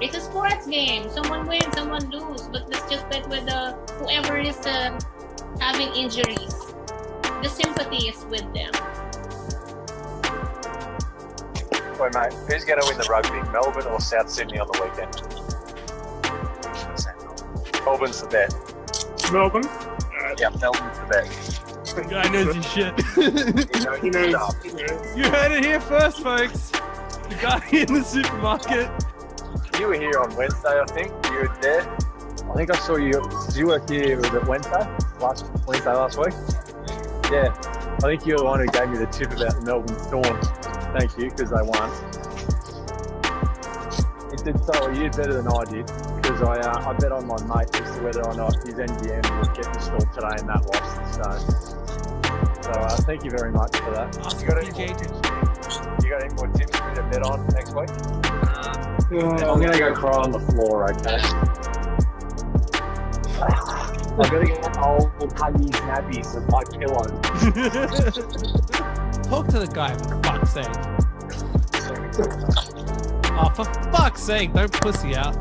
It's a sports game. Someone wins, someone lose. But let's just bet with whoever is having injuries. The sympathy is with them. Wait, mate, who's going to win the rugby, Melbourne or South Sydney on the weekend? Melbourne's the bet. Melbourne? Yeah, Melbourne's the bet. The guy knows his shit. You know, You heard it here first, folks. The guy in the supermarket. You were here on Wednesday, I think. You were there. I think I saw you. Did you work here? Was it Wednesday? Wednesday last week? Yeah. I think you were the one who gave me the tip about the Melbourne Storm. Thank you, because they won. You did better than I did, because I bet on my mate as to whether or not his NGM would get installed today, and that lost. So thank you very much for that. You got any more tips for me to bet on next week? I'm going to go cry on the floor, okay? I've got to get old huggy snappies of my pillow. Talk to the guy, for fuck's sake. Oh, for fuck's sake, don't pussy out.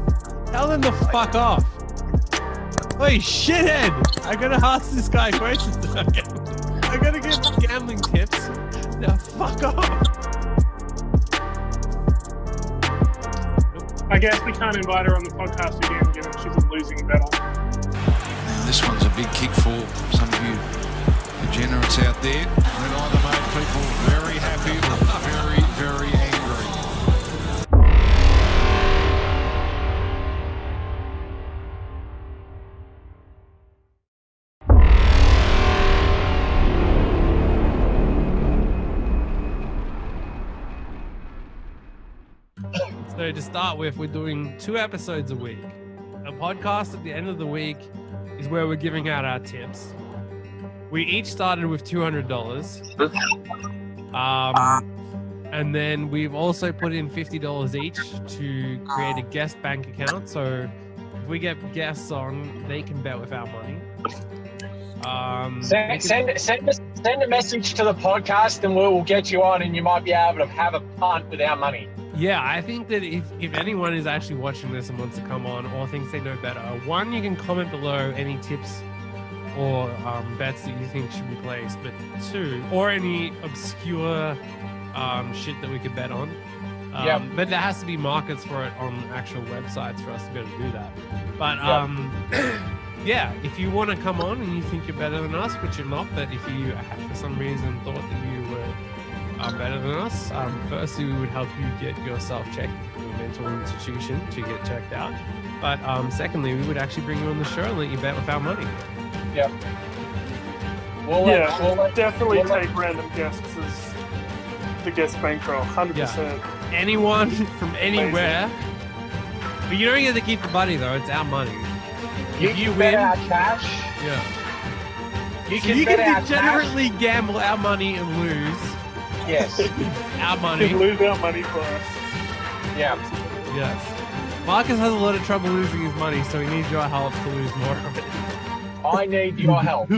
Tell him to fuck off. Hey, shithead! I gotta ask this guy questions about gambling. I gotta give gambling tips. Now fuck off. I guess we can't invite her on the podcast again, given she's a losing battle. Now this one's a big kick for some of you degenerates out there. That either made people very happy or very, very angry. So to start with, we're doing 2 episodes a week. A podcast at the end of the week is where we're giving out our tips. We each started with $200. And then we've also put in $50 each to create a guest bank account. So if we get guests on, they can bet with our money. Send a message to the podcast and we'll get you on, and you might be able to have a punt with our money. Yeah, I think that if anyone is actually watching this and wants to come on or thinks they know better, 1, you can comment below any tips or bets that you think should be placed, but 2, or any obscure shit that we could bet on. But there has to be markets for it on actual websites for us to be able to do that. But yeah, if you want to come on and you think you're better than us, which you're not, but if you for some reason thought that you were better than us, firstly we would help you get yourself checked in a mental institution to get checked out. But secondly, we would actually bring you on the show and let you bet with our money. Yep. We'll definitely take random guests as the guest bankroll, 100%. Yeah. Anyone from anywhere. But you don't get to keep the money though, it's our money. If you win our cash. Yeah. You can degenerately gamble our money and lose. Yes. Our money. You lose our money for us. Yeah. Yes. Marcus has a lot of trouble losing his money, so he needs your help to lose more of it. I need your help.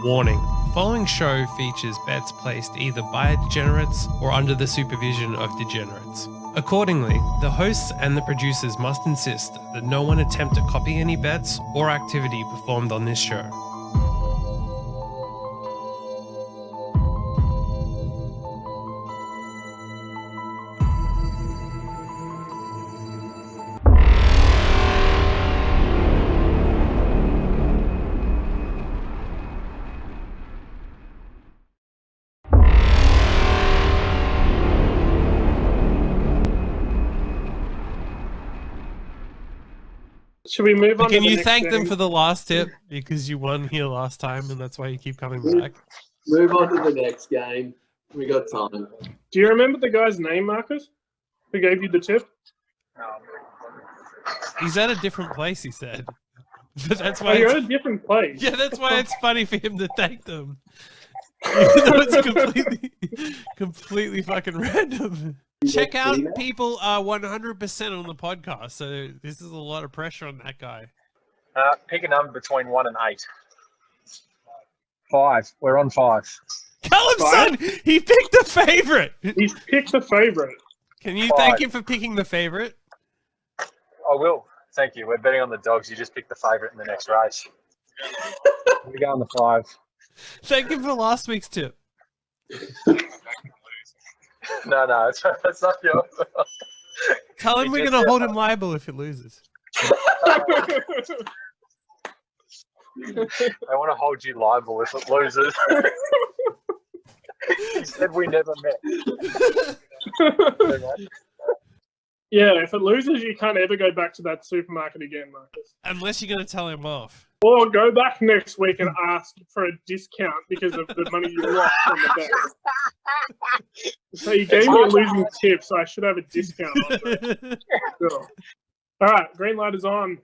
Warning. The following show features bets placed either by degenerates or under the supervision of degenerates. Accordingly, the hosts and the producers must insist that no one attempt to copy any bets or activity performed on this show. Should we move on? Can to the you next thank them game? for the last tip because you won here last time and that's why you keep coming back? Move on to the next game. We got time. Do you remember the guy's name, Marcus? Who gave you the tip? He's at a different place, he said. But that's Oh, why you're it's, at a different place. yeah, that's why it's funny for him to thank them. Even though it's completely fucking random. check out people are 100% on the podcast, so this is a lot of pressure on that guy. Pick a number between 1 and 8. 5. We're on 5. Callum, son, he picked the favorite. He's picked the favorite. Can you thank him for picking the favorite? I will. Thank you. We're betting on the Dogs. You just picked the favourite in the next race. We go on the 5. Thank you for last week's tip. No, that's not yours. Tell him we're going to hold him liable if it loses. I want to hold you liable if it loses. He said we never met. Yeah, if it loses, you can't ever go back to that supermarket again, Marcus. Unless you're going to tell him off. Or go back next week and ask for a discount because of the money you lost on the bet. So you gave me a losing tip, so I should have a discount on it. Sure. All right, green light is on.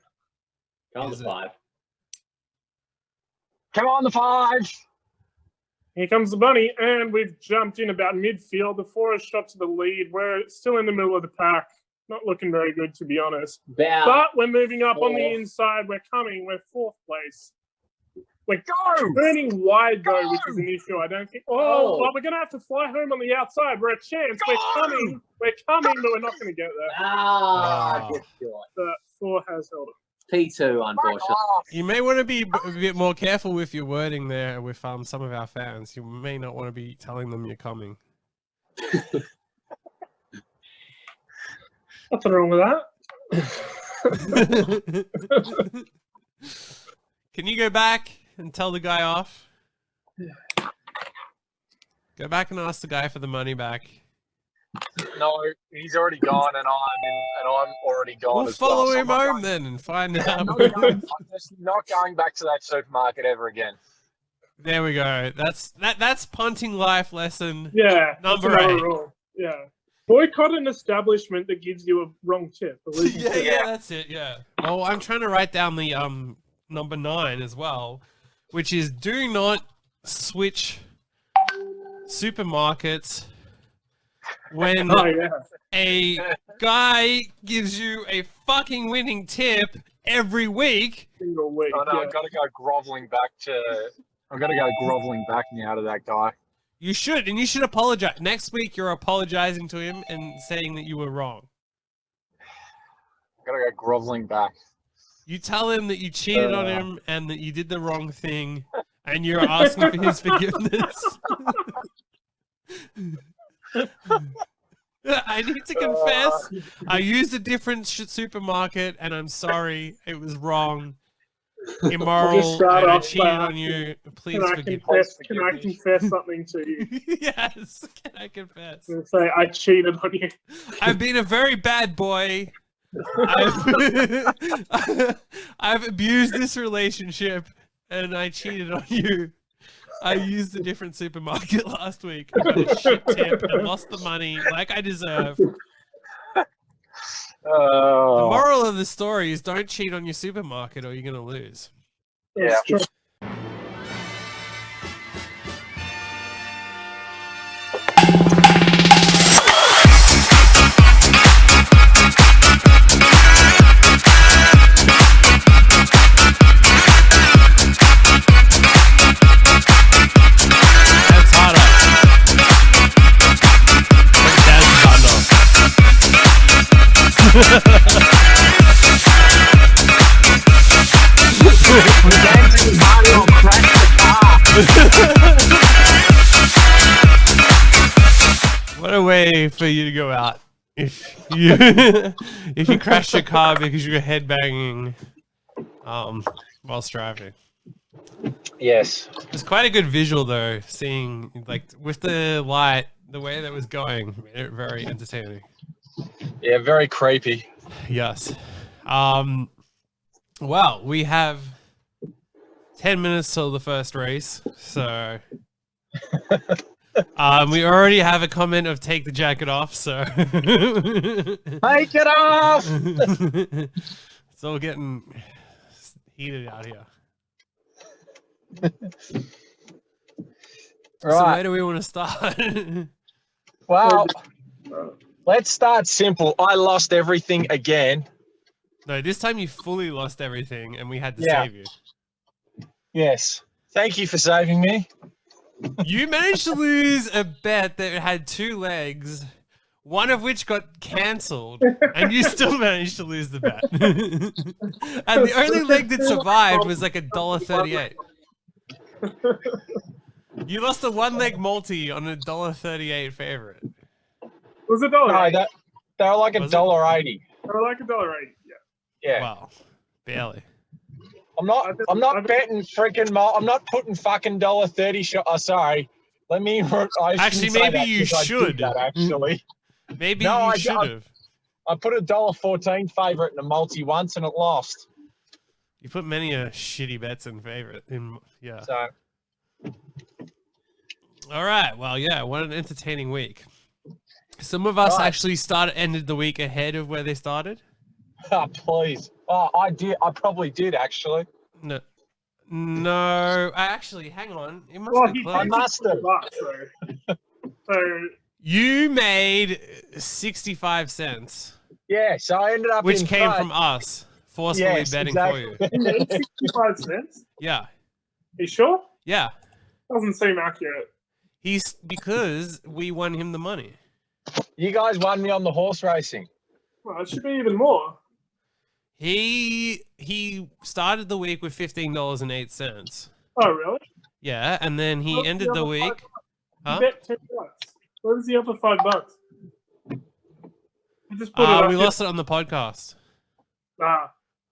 Go on the 5. Come on, the 5. Here comes the bunny, and we've jumped in about midfield. The 4 has shot to the lead. We're still in the middle of the pack. Not looking very good, to be honest. But we're moving up on the inside. We're coming. We're 4th place. We're turning wide, though, which is an issue. I don't think... Oh, well, we're going to have to fly home on the outside. We're a chance. We're coming. We're coming, but we're not going to get there. The 4 has held it. P2, unfortunately. You may want to be a bit more careful with your wording there with some of our fans. You may not want to be telling them you're coming. Nothing wrong with that. Can you go back and tell the guy off? Go back and ask the guy for the money back. No, he's already gone, and I'm already gone. We'll follow him home then and find out. I'm just not going back to that supermarket ever again. There we go. That's punting life lesson. Yeah, number 8. Rule. Yeah. Boycott an establishment that gives you a wrong tip. Yeah, that's it. Yeah. Oh, I'm trying to write down the number 9 as well, which is do not switch supermarkets when a guy gives you a fucking winning tip every week. Single week. Oh, no, I've got to go groveling back now to that guy. You should, and you should apologize. Next week, you're apologizing to him and saying that you were wrong. I've got to go groveling back. You tell him that you cheated on him and that you did the wrong thing, and you're asking for his forgiveness. I need to confess. I used a different supermarket, and I'm sorry. It was wrong. Immoral, and I cheated on you. Please forgive me. Can I confess something to you? Yes, can I confess? I'm say I cheated on you. I've been a very bad boy. I've abused this relationship, and I cheated on you. I used a different supermarket last week. I got a shit tip and lost the money like I deserve. The moral of the story is don't cheat on your supermarket or you're going to lose. Yeah. True. That's harder. What a way for you to go out if you crash your car because you were headbanging whilst driving. Yes. It's quite a good visual though, seeing like with the light, the way that was going, made it very entertaining. Yeah, very creepy. Yes. Well, we have 10 minutes till the first race, so we already have a comment of take the jacket off, so take it off. It's all getting heated out here. Right. So where do we want to start? Well, Let's start simple. I lost everything again. No, this time you fully lost everything, and we had to Yeah. save you. Yes. Thank you for saving me. You managed to lose a bet that had 2 legs, one of which got cancelled, and you still managed to lose the bet. And the only leg that survived was like $1.38. You lost a 1-leg multi on a $1.38 favorite. Was it $1? No, they were like $1.80. They were like $1.80. Yeah. Wow, barely. I'm not betting freaking. I'm not putting fucking $1.30 shot. Oh, sorry. Let me. Actually, maybe you should. That, actually. Maybe you should have. I put a $1.14 favorite in a multi once and it lost. You put many a shitty bets in favorite. Yeah. So. All right. Well, yeah. What an entertaining week. Some of us actually ended the week ahead of where they started. Oh, please. Oh, I did. I probably did, actually. No. Actually, hang on. It must be close. I must have. So you made 65 cents. Yeah, so I ended up which came from us forcefully betting for you. You made 65 cents? Yeah. You sure? Yeah. Doesn't seem accurate. Because we won him the money. You guys won me on the horse racing. Well, it should be even more. He started the week with $15.08. Oh, really? Yeah, and then he ended the week. Huh? You bet $10. Where was the other $5? Just put it we lost it on the podcast.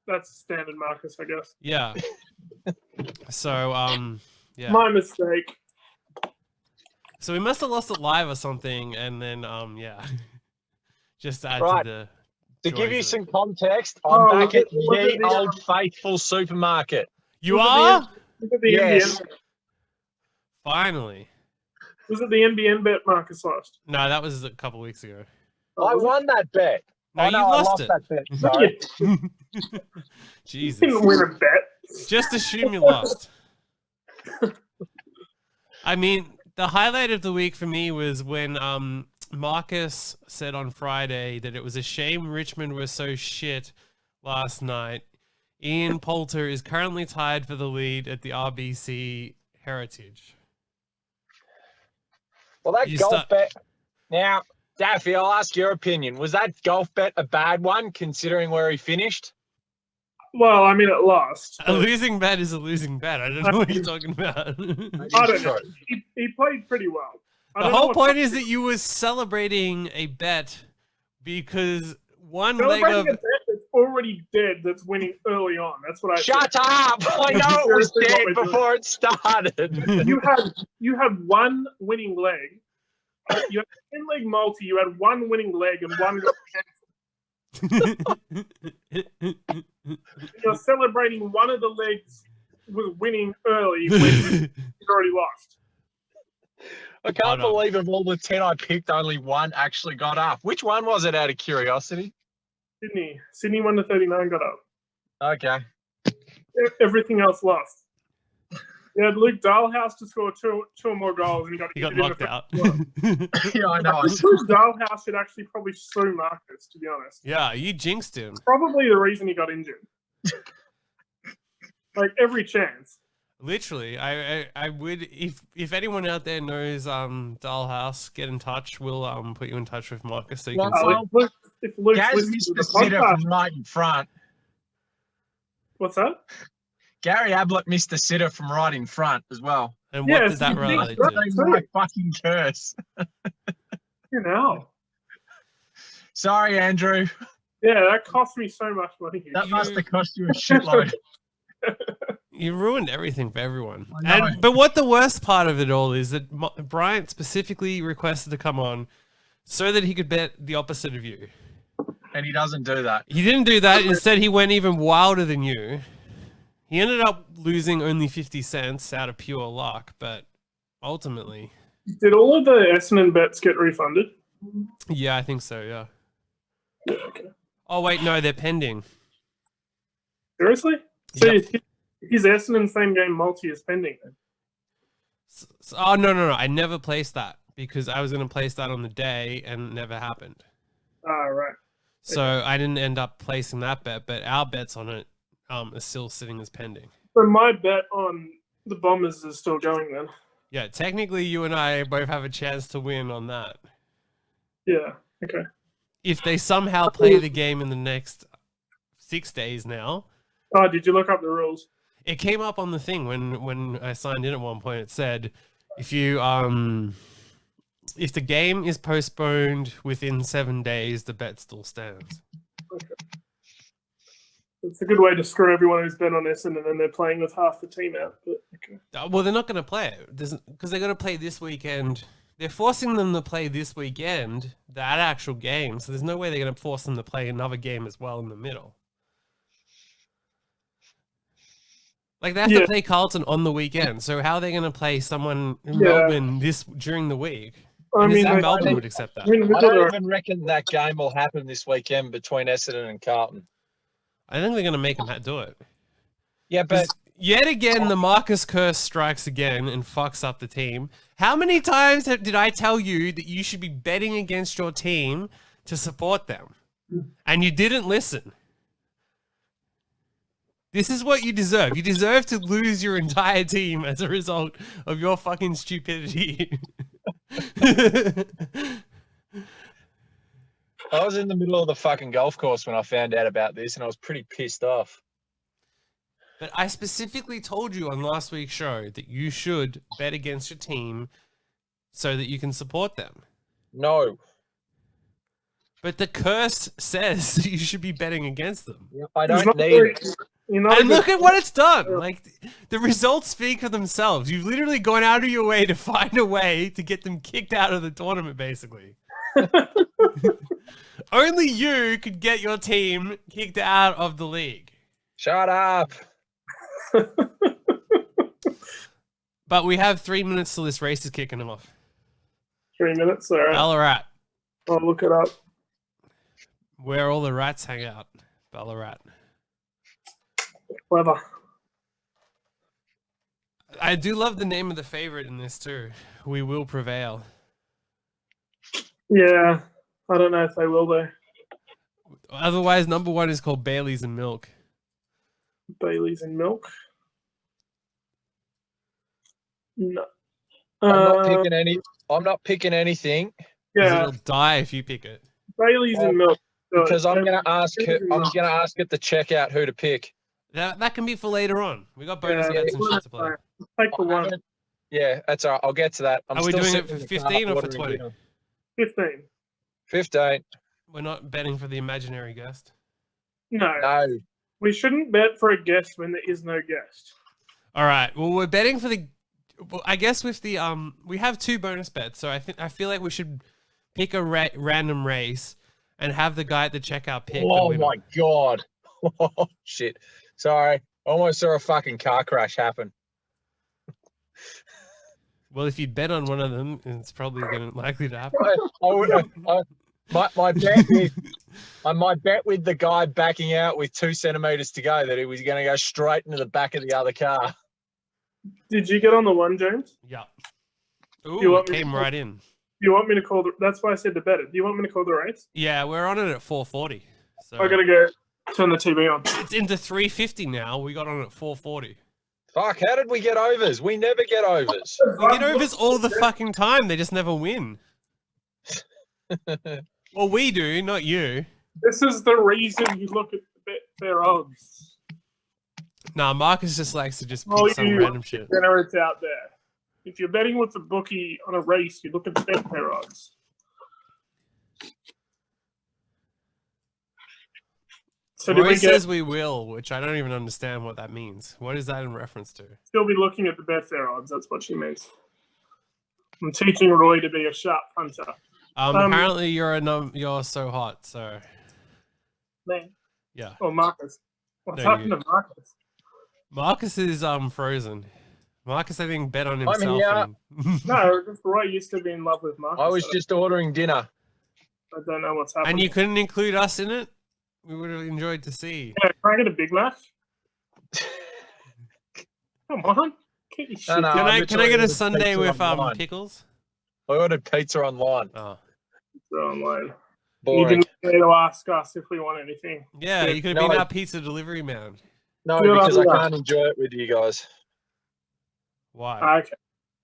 That's standard, Marcus, I guess. Yeah. So, yeah. My mistake. So we must have lost it live or something, and then, yeah. Just to add to the. To give you some context, I'm back at the old faithful supermarket. You are? Yes. Finally. Was it the NBN bet Marcus lost? No, that was a couple weeks ago. I won that bet. No, you lost it. That bet. Sorry. Jesus. You didn't win a bet. Just assume you lost. I mean, the highlight of the week for me was when Marcus said on Friday that it was a shame Richmond was so shit last night. Ian Poulter is currently tied for the lead at the RBC Heritage. Well, that golf bet. Now, Daffy, I'll ask your opinion. Was that golf bet a bad one, considering where he finished? Well, I mean, it lost. A losing bet is a losing bet. I don't know what you're talking about. I don't know. He played pretty well. The whole point is that you were celebrating a bet because one leg of... a bet that's already dead that's winning early on. That's what I Shut up! I know it was dead before it started. You had one winning leg. You had a 10-leg multi. You had one winning leg and one got cancelled. You're celebrating one of the legs was winning early when you already lost. I can't believe of all the 10 I picked, only one actually got up. Which one was it, out of curiosity? Sydney 1-39 got up. Okay. Everything else lost. You had Luke Dahlhaus to score two or more goals, and he got knocked out. Yeah, I know. Luke Dahlhaus should actually probably sue Marcus, to be honest. Yeah, you jinxed him. Probably the reason he got injured. Like every chance. Literally, I would if anyone out there knows Dahlhaus, get in touch. We'll put you in touch with Marcus so you can see. If Luke's Gaz missed the sitter from right in front. What's that? Gary Ablett missed the sitter from right in front as well. And what did that relate to? My fucking curse. You know. Sorry, Andrew. Yeah, that cost me so much money. That must have cost you a shitload. You ruined everything for everyone. But what the worst part of it all is that Bryant specifically requested to come on so that he could bet the opposite of you. And he doesn't do that. He didn't do that. Instead, he went even wilder than you. He ended up losing only 50 cents out of pure luck, but ultimately... Did all of the Essendon bets get refunded? Yeah, I think so, yeah. Yeah, okay. Oh, wait, no, they're pending. Seriously? So Yep. his Essendon same game multi is pending then? Oh, no. I never placed that because I was going to place that on the day and it never happened. Right. So I didn't end up placing that bet, but our bets on it are still sitting as pending. So my bet on the Bombers is still going then. Yeah, technically you and I both have a chance to win on that. Yeah, okay. If they somehow play the game in the next 6 days now. Oh, did you look up the rules? It came up on the thing when I signed in at one point. It said if you if the game is postponed within 7 days, the bet still stands. Okay. It's a good way to screw everyone who's bet on this, and then they're playing with half the team out. But okay. Well, they're not going to play it because they're going to play this weekend. They're forcing them to play this weekend, that actual game. So there's no way they're going to force them to play another game as well in the middle. Like they have to play Carlton on the weekend. So how are they going to play someone in Melbourne during the week? I mean, Melbourne would accept that. I don't even reckon that game will happen this weekend between Essendon and Carlton. I think they're going to make them do it. Yeah, but yet again, the Marcus curse strikes again and fucks up the team. How many times did I tell you that you should be betting against your team to support them? And you didn't listen. This is what you deserve. You deserve to lose your entire team as a result of your fucking stupidity. I was in the middle of the fucking golf course when I found out about this, and I was pretty pissed off. But I specifically told you on last week's show that you should bet against your team so that you can support them. No. But the curse says that you should be betting against them. I don't need it. And look at what it's done. Like, the results speak for themselves. You've literally gone out of your way to find a way to get them kicked out of the tournament, basically. Only you could get your team kicked out of the league. Shut up. But we have 3 minutes till this race is kicking them off. 3 minutes, all right. Ballarat. I'll look it up. Where all the rats hang out. Ballarat. Clever. I do love the name of the favorite in this too. We Will Prevail. Yeah, I don't know if they will though. Otherwise, number one is called Baileys and Milk. Baileys and Milk. No. I'm not picking anything. Yeah. It'll die if you pick it. Baileys and Milk. Because I'm gonna ask it to check out who to pick. That can be for later on. We got bonus bets and shit to play. Take the one. Yeah, that's all right. I'll get to that. Are we doing it for 15 or for 20? 15. 15. We're not betting for the imaginary guest. No. We shouldn't bet for a guest when there is no guest. All right. Well, we're betting for the. Well, I guess with the we have 2 bonus bets, so I feel like we should pick a random race and have the guy at the checkout pick. Oh my god! Oh shit! Sorry, almost saw a fucking car crash happen. Well, if you bet on one of them, it's probably likely to happen. My bet with the guy backing out with 2 centimeters to go that he was going to go straight into the back of the other car. Did you get on the one, James? Yeah. Ooh, it came right in. Do you want me to call that's why I said to bet it. Do you want me to call the race? Yeah, we're on it at 4:40. So I gotta go turn the TV on. It's into 3:50 now. We got on at 4:40. Fuck, how did we get overs? We never get overs. We get overs all the fucking time. They just never win. Well, we do, not you. This is the reason you look at their odds. Nah, Marcus just likes to just pick some random shit. Degenerates out there. If you're betting with the bookie on a race, you look at the Betfair odds. So Roy says we will, which I don't even understand what that means. What is that in reference to? Still be looking at the Betfair odds. That's what she means. I'm teaching Roy to be a sharp punter. Apparently you're so hot, so. Man. Yeah. Oh, Marcus. What's happened to Marcus? Marcus is frozen. Marcus, I think, bet on himself. No, just Roy used to be in love with Marcus. I was just ordering dinner. I don't know what's happening. And you couldn't include us in it? We would have enjoyed to see. Yeah, can I get a Big Mac? Come on. Get your shit. No, can I get a sundae with pickles? I ordered pizza online. Oh. Pizza online. You Boring. didn't dare to ask us if we want anything. Yeah, you could have been our pizza delivery man. No, Good because I idea. can't enjoy it with you guys. Why? Okay.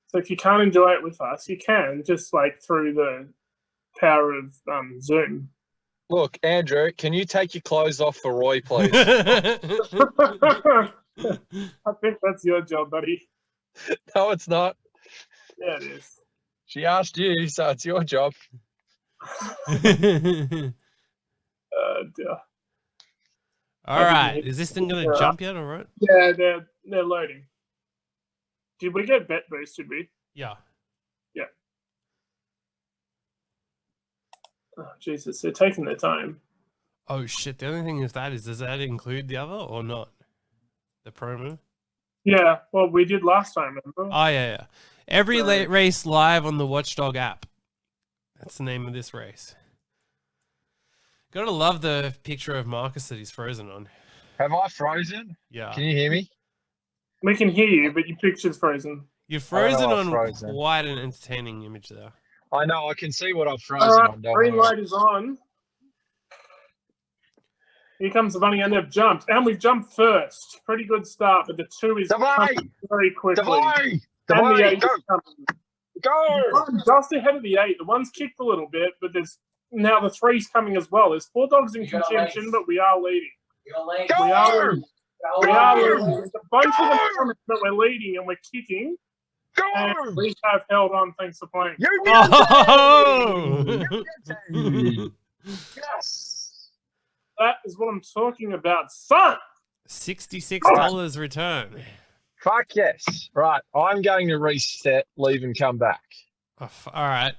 So if you can't enjoy it with us, you can just like through the power of Zoom. Look, Andrew, can you take your clothes off for Roy, please? I think that's your job, buddy. No, it's not. Yeah, it is. She asked you, so it's your job. Dear. All right. Is this thing going to jump yet? All right. Yeah, they're loading. Did we get bet boost? Did we? Yeah. Yeah. Oh, Jesus, they're taking their time. Oh, shit. The only thing with that is, does that include the other or not? The promo? Yeah, well, we did last time, remember? Oh, yeah. Every race live on the Watchdog app. That's the name of this race. Gotta love the picture of Marcus that he's frozen on. Have I frozen? Yeah. Can you hear me? We can hear you, but your picture's frozen. You're frozen I'm on frozen. quite an entertaining image there. I know, I can see what I've frozen All right, on. Don't green worry. light is on. Here comes the bunny, and they've jumped. And we've jumped first. Pretty good start, but the 2 is coming very quickly. Davai! And the Davai, 8 go! is coming. Go! Just ahead of the 8. The 1's kicked a little bit, but there's now the 3's coming as well. There's 4 dogs in contention, but we are leading. Go! We are leading. We are leading. There's a bunch of them that we're leading and we're kicking. Go! And we have held on, thanks for playing. Oh! Yes! That is what I'm talking about, son! $66 return. Fuck yes. Right, I'm going to reset, leave and come back. Oh, all right.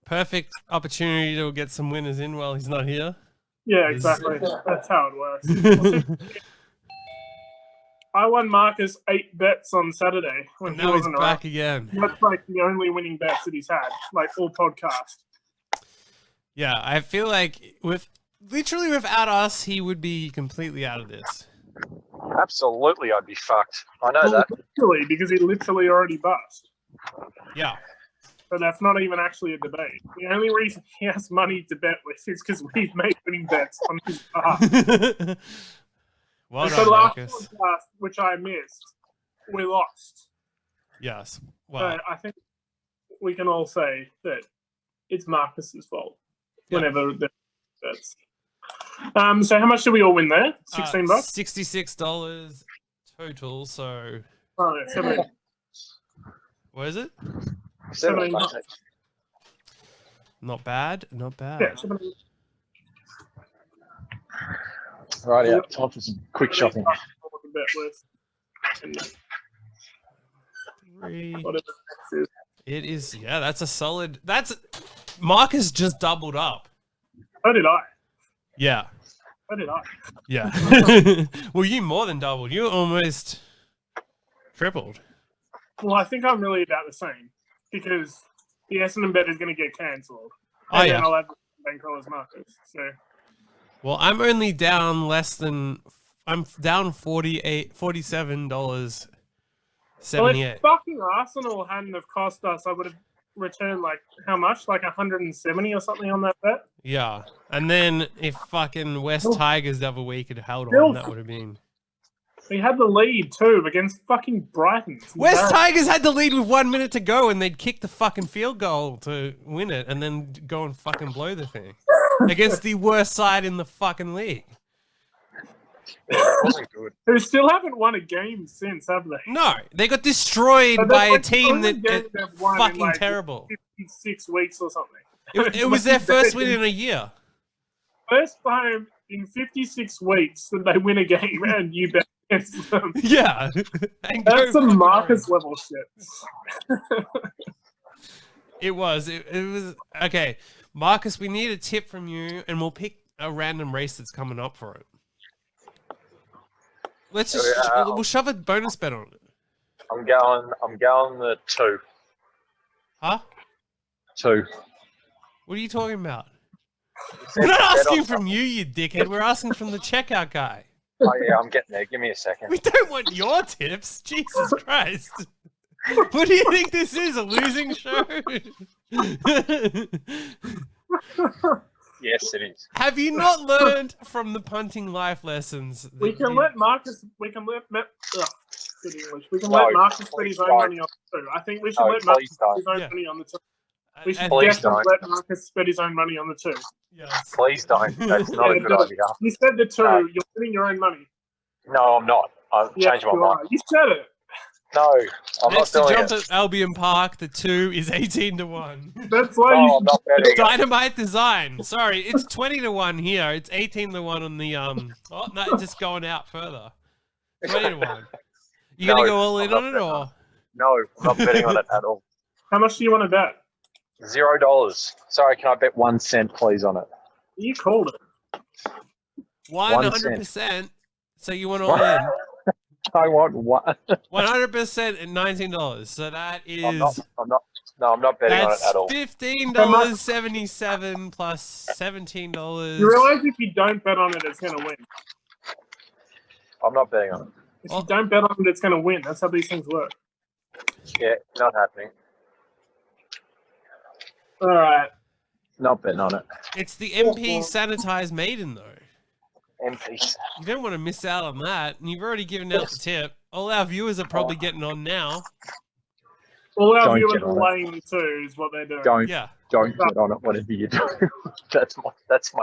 Perfect opportunity to get some winners in while he's not here. Yeah, exactly. That's how it works. I won Marcus 8 bets on Saturday when he Now he's wasn't back around. again. That's like the only winning bets that he's had, like all podcast. Yeah, I feel like literally without us, he would be completely out of this. Absolutely, I'd be fucked. I know that. Literally, because he literally already bust. Yeah. But that's not even actually a debate. The only reason he has money to bet with is because we've made winning bets on his behalf. Well and done, so last Marcus. podcast, which I missed, we lost. Yes. So Well, I think we can all say that it's Marcus's fault whenever the bets. So how much did we all win there? 16 bucks? $66 total, so Oh, yeah, 17. what is it? 17 bucks. Not bad, not bad. Yeah, 17. Right, yeah, time for some quick shopping. Bet with. And Three. whatever the next is. It is, yeah, that's a solid. Marcus just doubled up. So did I. Yeah. So did I. Yeah. Well, you more than doubled. You almost tripled. Well, I think I'm really about the same because the Essendon bet is going to get cancelled. Oh, And yeah. then I'll have bankroll as Marcus. So Well, I'm only down I'm down $47.78. well, if fucking Arsenal hadn't have cost us, I would have returned like how much? Like 170 or something on that bet. Yeah. And then if fucking West Tigers the other week had held on, Still- that would have been. We had the lead too against fucking Brighton. It's West embarrassing. Tigers had the lead with 1 minute to go and they'd kick the fucking field goal to win it and then go and fucking blow the thing. Against the worst side in the fucking league. It wasn't good. Who still haven't won a game since, have they? No, they got destroyed But by a that's like the team only that game they've won in, fucking like, terrible. 56 weeks or something. It was their first win in a year. First time in 56 weeks that they win a game and you bet against them. Yeah. And go That's some fucking Marcus wrong. level shit. It was. It was. Okay, Marcus, we need a tip from you and we'll pick a random race that's coming up for it. Let's just, we'll shove a bonus bet on it. I'm going the 2. Huh? 2. What are you talking about? We're not asking from you, you dickhead. We're asking from the checkout guy. Oh yeah, I'm getting there. Give me a second. We don't want your tips. Jesus Christ. What do you think this is? A losing show? Yes, it is. Have you not learned from the punting life lessons? that We can you- let Marcus. We can let. Good English. We can No, let Marcus bet please his own don't. money on the two. I think we should No, let Marcus please bet don't. his own Yeah. money on the two. We should And- Please definitely don't. let Marcus bet his own money on the two. Yes. Please don't. That's not a Yeah, good do it. idea. You said the two. No. You're betting your own money. No, I'm not. I've changed my you mind. are. You said it. No, I'm Next not to doing jump it. at Albion Park, the 2 is 18-1. That's why No, you. I'm not betting it. Dynamite design. Sorry, it's 20-1 here. It's 18-1 on the Oh no, it's just going out further. 20-1. You gonna No, go all in I'm on not it betting or? No, I'm not betting on it at all. How much do you want to bet? $0. Sorry, can I bet 1 cent, please, on it? You called it. 100%. So you want all in? I want one. 100% at $19. So that is. I'm not betting on it That's at all. $15.77 plus $17. You realize if you don't bet on it, it's going to win. I'm not betting on it. If you don't bet on it, it's going to win. That's how these things work. Yeah, not happening. All right. Not betting on it. It's the MP sanitized maiden though. MPs. You don't want to miss out on that. And you've already given out the tip. All our viewers are probably getting on now. All our Don't viewers get are on it. laying the two is what they're doing. Yeah. Don't get on it, whatever you do. That's my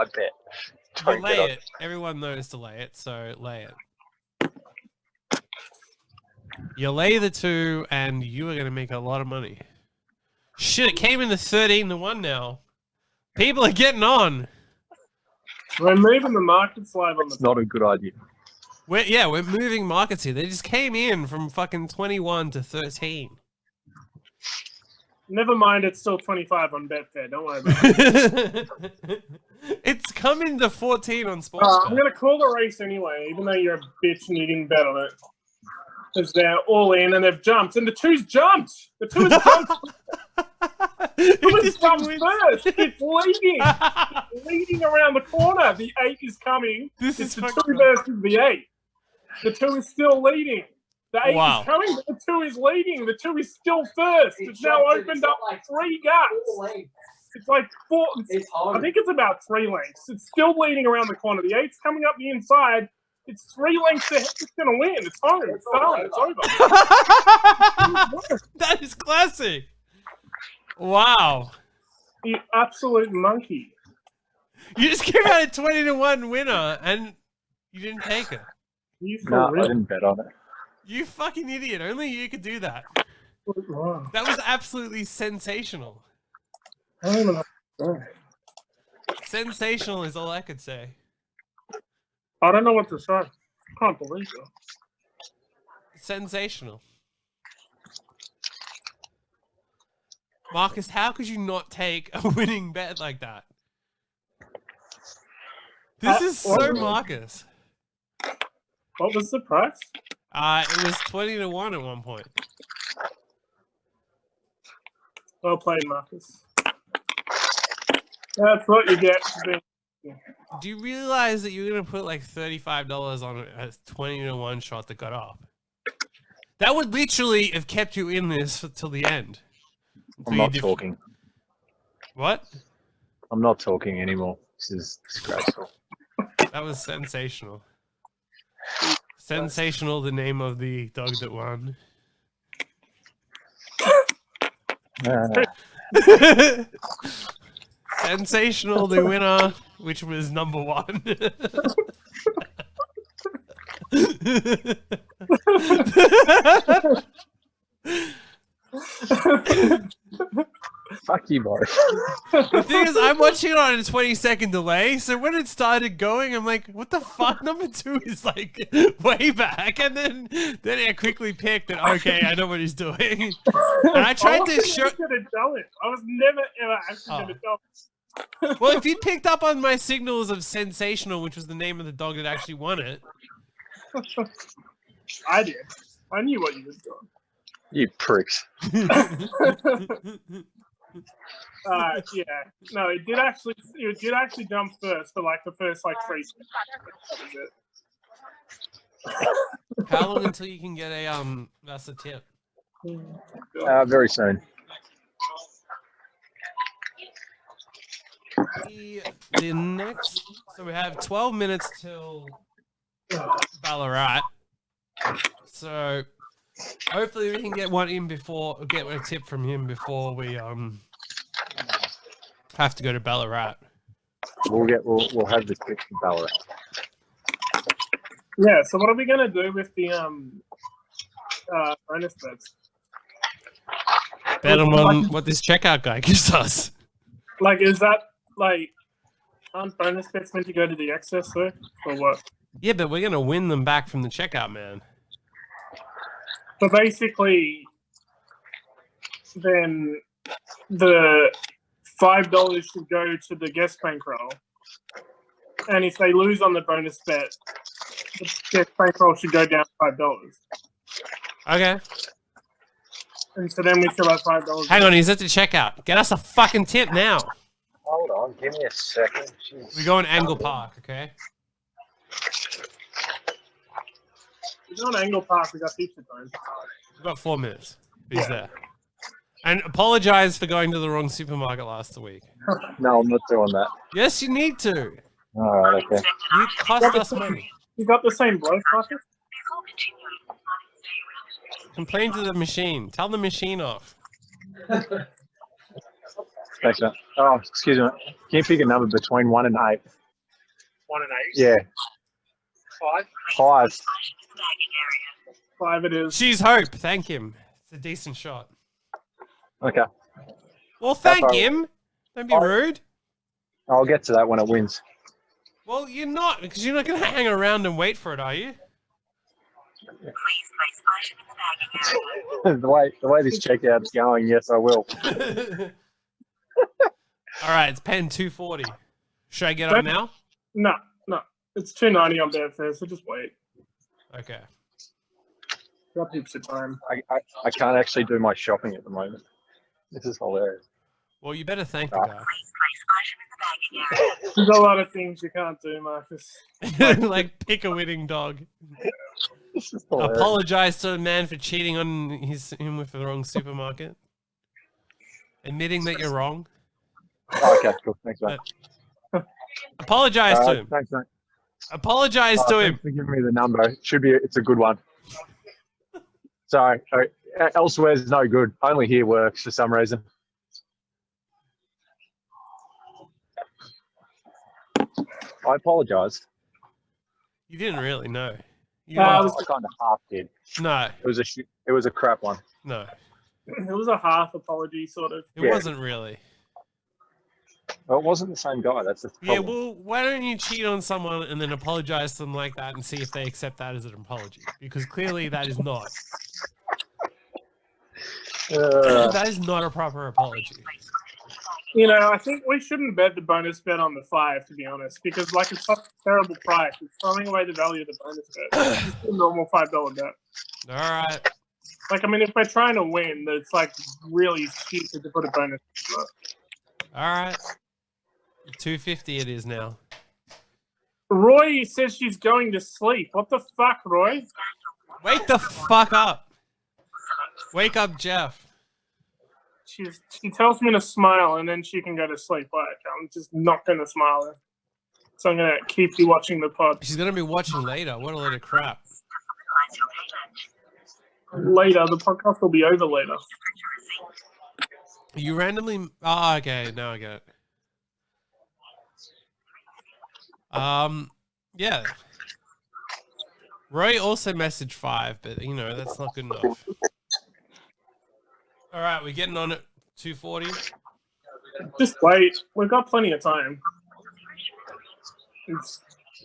bet. You Don't lay get on it. Everyone knows to lay it, so lay it. You lay the 2 and you are going to make a lot of money. Shit, it came in the 13-1 now. People are getting on. We're moving the markets live on the. It's not a good idea. We're moving markets here. They just came in from fucking 21 to 13. Never mind, it's still 25 on Betfair. Don't worry about it. It's coming to 14 on Sports. I'm going to call the race anyway, even though you're a bitch and you didn't bet on it. Because they're all in and they've jumped. And the 2's jumped. The 2 has jumped. Who has jumped first? It's leading. It's leading around the corner. The 8 is coming. This It's is the fucking 2 versus the 8. The 2 is still leading. The 8 Wow. is coming, but the 2 is leading. The 2 is still first. It's now opened up 3 gaps. It's like 4. I think it's about 3 lengths. It's still leading around the corner. The 8's coming up the inside. It's 3 lengths ahead. It's going to win. It's home. It's done. It's over. That is classic. Wow. You absolute monkey. You just came out a 20-1 winner and you didn't take it. You for No, I real? didn't bet on it. You fucking idiot. Only you could do that. Wow. That was absolutely sensational. I don't even know. Sensational is all I could say. I don't know what to say. I can't believe it. Sensational. Marcus, how could you not take a winning bet like that? This is so Marcus. What was the price? It was 20-1 at one point. Well played, Marcus. That's what you get for being. Do you realize that you're going to put like $35 on a 20-1 shot that got up? That would literally have kept you in this till the end. I'm not talking. What? I'm not talking anymore. This is disgraceful. That was sensational. Sensational, the name of the dog that won. Sensational, the winner, which was number 1. Fuck you, Boris. The thing is, I'm watching it on a 20-second delay, so when it started going, I'm like, what the fuck? Number 2 is like way back, and then I quickly picked that, okay, I know what he's doing. And I tried to show... I was never, ever actually going to tell it. Well, if you picked up on my signals of Sensational, which was the name of the dog that actually won it. I did. I knew what you were doing. You pricks. Yeah. No, it did actually jump first for like the first like 3 seconds. That was it. How long until you can get a that's the tip? Very soon. The next, so we have 12 minutes till Ballarat. So hopefully we can get one in before, get a tip from him before we have to go to Ballarat. We'll have the tip from Ballarat. Yeah. So what are we gonna do with the bonus bets? Bet on what this checkout guy gives us. Like, is that like, aren't bonus bets meant to go to the excess though, or what? Yeah, but we're gonna win them back from the checkout man. So basically, then the $5 should go to the guest bankroll, and if they lose on the bonus bet, the guest bankroll should go down $5. Okay. And so then we still have $5. Hang on, he's at the checkout. Get us a fucking tip now. Hold on, give me a second. Jeez. We go in Angle Park, okay? We're on Angle Park. We got heaps of time. We've got 4 minutes. He's there. And apologize for going to the wrong supermarket last week. No, I'm not doing that. Yes, you need to. All right, okay. You cost us money. You got the same bloke, Marcus? Complain to the machine. Tell the machine off. Thanks, mate. Oh, excuse me. Can you pick a number between 1 and 8? 1 and 8. Yeah. 5. 5 it is. She's Hope. Thank him. It's a decent shot. Okay. Well, thank him. Don't be rude. I'll get to that when it wins. Well, you're not, because you're not going to hang around and wait for it, are you? the way this checkout's going, yes, I will. All right, it's pen 240. Should I get on now? No. It's $2.90 on Betfair, so just wait. Okay. Got heaps of time. I can't actually do my shopping at the moment. This is hilarious. Well, you better thank the guy. There's a lot of things you can't do, Marcus. Like pick a winning dog. This is hilarious. Apologize to the man for cheating on him with the wrong supermarket. Admitting that you're wrong. Oh, okay, cool. Thanks, mate. Apologize to him. Thanks, mate. Apologize to him. Thanks for giving me the number. It's a good one. Sorry. Elsewhere's no good. Only here works for some reason. I apologise. You didn't really know. I kind of half did. No. It was a crap one. No. It was a half apology, sort of. It wasn't really. Well, it wasn't the same guy. That's the problem. Yeah, well, why don't you cheat on someone and then apologize to them like that and see if they accept that as an apology? Because clearly that is not. That is not a proper apology. You know, I think we shouldn't bet the bonus bet on the 5, to be honest, because like it's such a terrible price. It's throwing away the value of the bonus bet. It's a normal $5 bet. All right. Like, I mean, if we're trying to win, it's like really stupid to put a bonus bet. All right. 250 it is now. Roy says she's going to sleep. What the fuck, Roy? Wake the fuck up. Wake up, Jeff. She tells me to smile and then she can go to sleep. Like, I'm just not going to smile. So I'm going to keep you watching the pod. She's going to be watching later. What a load of crap. Later. The podcast will be over later. You randomly... Oh, okay. Now I get it. Yeah. Roy also messaged 5, but, you know, that's not good enough. All right, we're getting on at 240. Just wait. We've got plenty of time. It's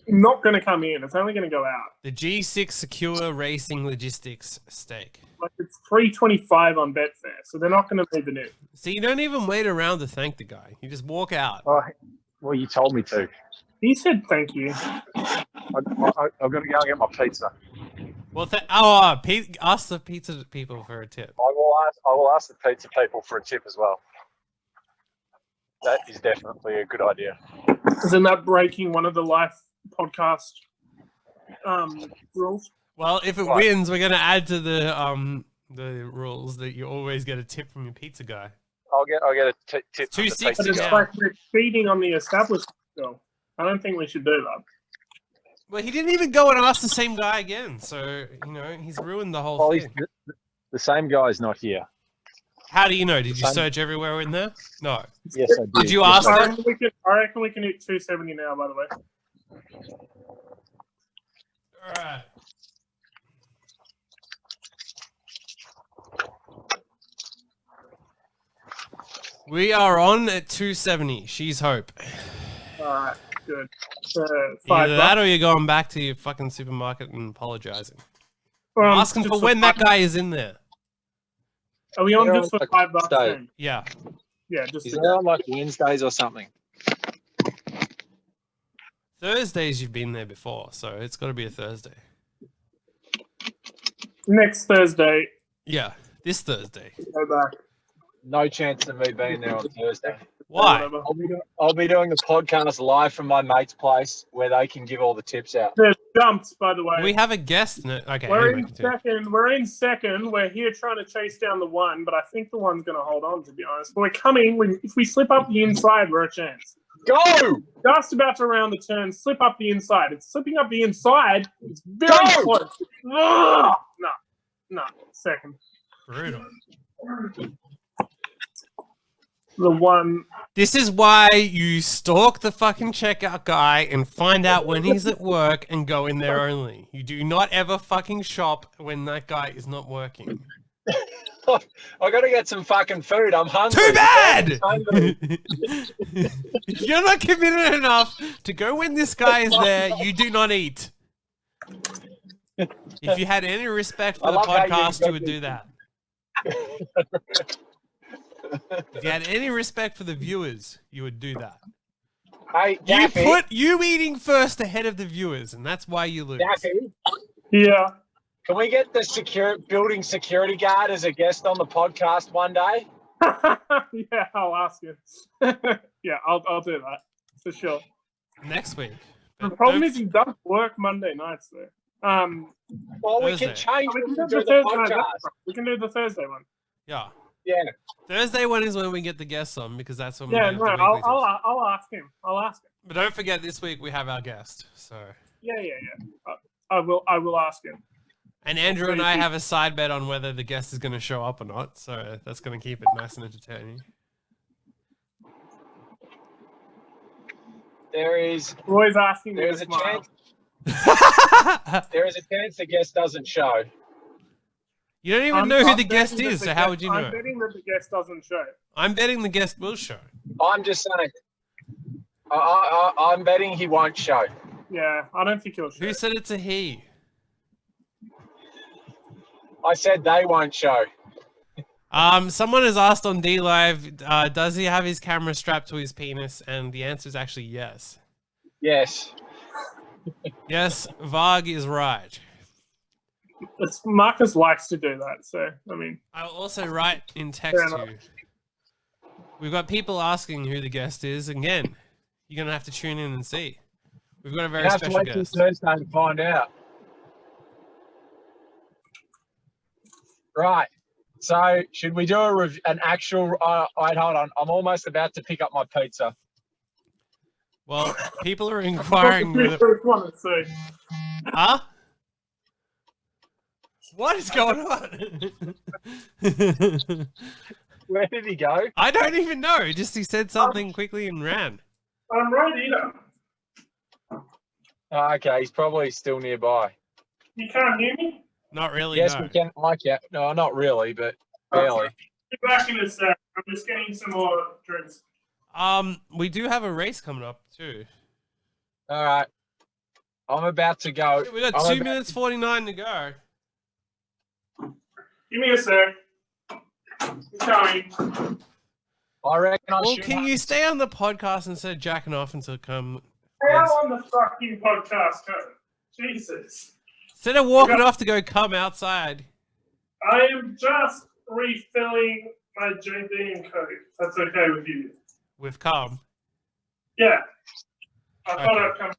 not going to come in. It's only going to go out. The G6 Secure Racing Logistics stake. Like, it's $3.25 on Betfair, so they're not going to move it in. So you don't even wait around to thank the guy. You just walk out. Oh, well, you told me to. He said thank you. I've got to go and get my pizza. Well, ask the pizza people for a tip. I will ask the pizza people for a tip as well. That is definitely a good idea. Isn't that breaking one of the life podcast rules? Well, if it wins, we're going to add to the rules that you always get a tip from your pizza guy. I'll get a tip. 260 But it's now. like we're feeding on the established still. I don't think we should do that. Well, he didn't even go and ask the same guy again, so he's ruined the whole Well, thing. the same guy's not here. How do you know? Did you Same- search everywhere in there? No. Yes, I did. Did you Yes, ask I I them? reckon we can hit 270 now, by the way. All right. We are on at 270. She's hope. Alright, good. Either $5. that or you're going back to your fucking supermarket and apologizing. Well, Asking just for when that guy is in there. Are we on They're just for on, $5 stay. then? Yeah. Yeah, just Is there on like Wednesdays or something? Thursdays you've been there before, so it's got to be a Thursday. next Thursday. Yeah, this Thursday. Go back. No chance of me being there on Thursday. Why? Whatever. I'll be doing the podcast live from my mate's place where they can give all the tips out. There's jumps, by the way. We have a guest. No, okay, We're anyway, in continue. second. We're in second. We're here trying to chase down the one, but I think the one's going to hold on, to be honest. But we're coming. If we slip up the inside, we're a chance. Go! Just about to round the turn, slip up the inside. It's slipping up the inside. It's very Go! close. Ugh! No. Second. Brutal. The one. This is why you stalk the fucking checkout guy and find out when he's at work and go in there only. You do not ever fucking shop when that guy is not working. I gotta get some fucking food. I'm hungry. Too bad! Hungry. You're not committed enough to go when this guy is there. You do not eat. If you had any respect for I the love how you podcast, you would exactly- do that. If you had any respect for the viewers, you would do that. Hey, You Daffy, put you eating first ahead of the viewers, and that's why you lose. Daffy, Yeah. can we get the building security guard as a guest on the podcast one day? Yeah, I'll ask you. Yeah, I'll do that for sure. Next week. The But problem don't- is he does work Monday nights though. Well, we Thursday. can change We can it do to the the Thursday. No, podcast. that's right. We can do the Thursday one. Yeah. Yeah. Thursday one is when we get the guests on because that's when Yeah, we no, have the weekly tips. I'll ask him. I'll ask him. But don't forget this week we have our guest. So Yeah. I will ask him. and Andrew and I have a side bet on whether the guest is going to show up or not. So that's going to keep it nice and entertaining. Roy's asking me There's to a smile. chance. There is a chance the guest doesn't show. You don't even I'm- know who I'm the guest betting that is, the so how guest- would you know? I'm betting that the guest doesn't show. I'm betting the guest will show. I'm just saying. I'm betting he won't show. Yeah, I don't think he'll show. Who said it's a he? I said they won't show. Someone has asked on D Live, does he have his camera strapped to his penis? And the answer is actually yes. Yes. Yes, Varg is right. Marcus likes to do that, so I mean, I'll also write in text Fair to you. We've got people asking who the guest is. Again, you're going to have to tune in and see. We've got a very You have to special wait till guest. Thursday to find out. Right. So, should we do an actual? Wait, hold on. I'm almost about to pick up my pizza. Well, people are inquiring. One and see. Huh? What is going on? Where did he go? I don't even know. Just he said something quickly and ran. I'm right either. Oh, okay, he's probably still nearby. You can't hear me? Not really. Yes, no. we can. No, not really, but barely. Be back in a sec. I'm just getting some more drinks. We do have a race coming up too. All right. I'm about to go. We got 2 minutes 49 to go. Give me a sec. I'm coming. I reckon I Well, should. can you stay on the podcast instead of jacking off until come? How on the fucking podcast code? Jesus. Instead of walking off to go come outside. I am just refilling my JB code. That's okay with you. With come. Yeah. I thought Okay. I'd come.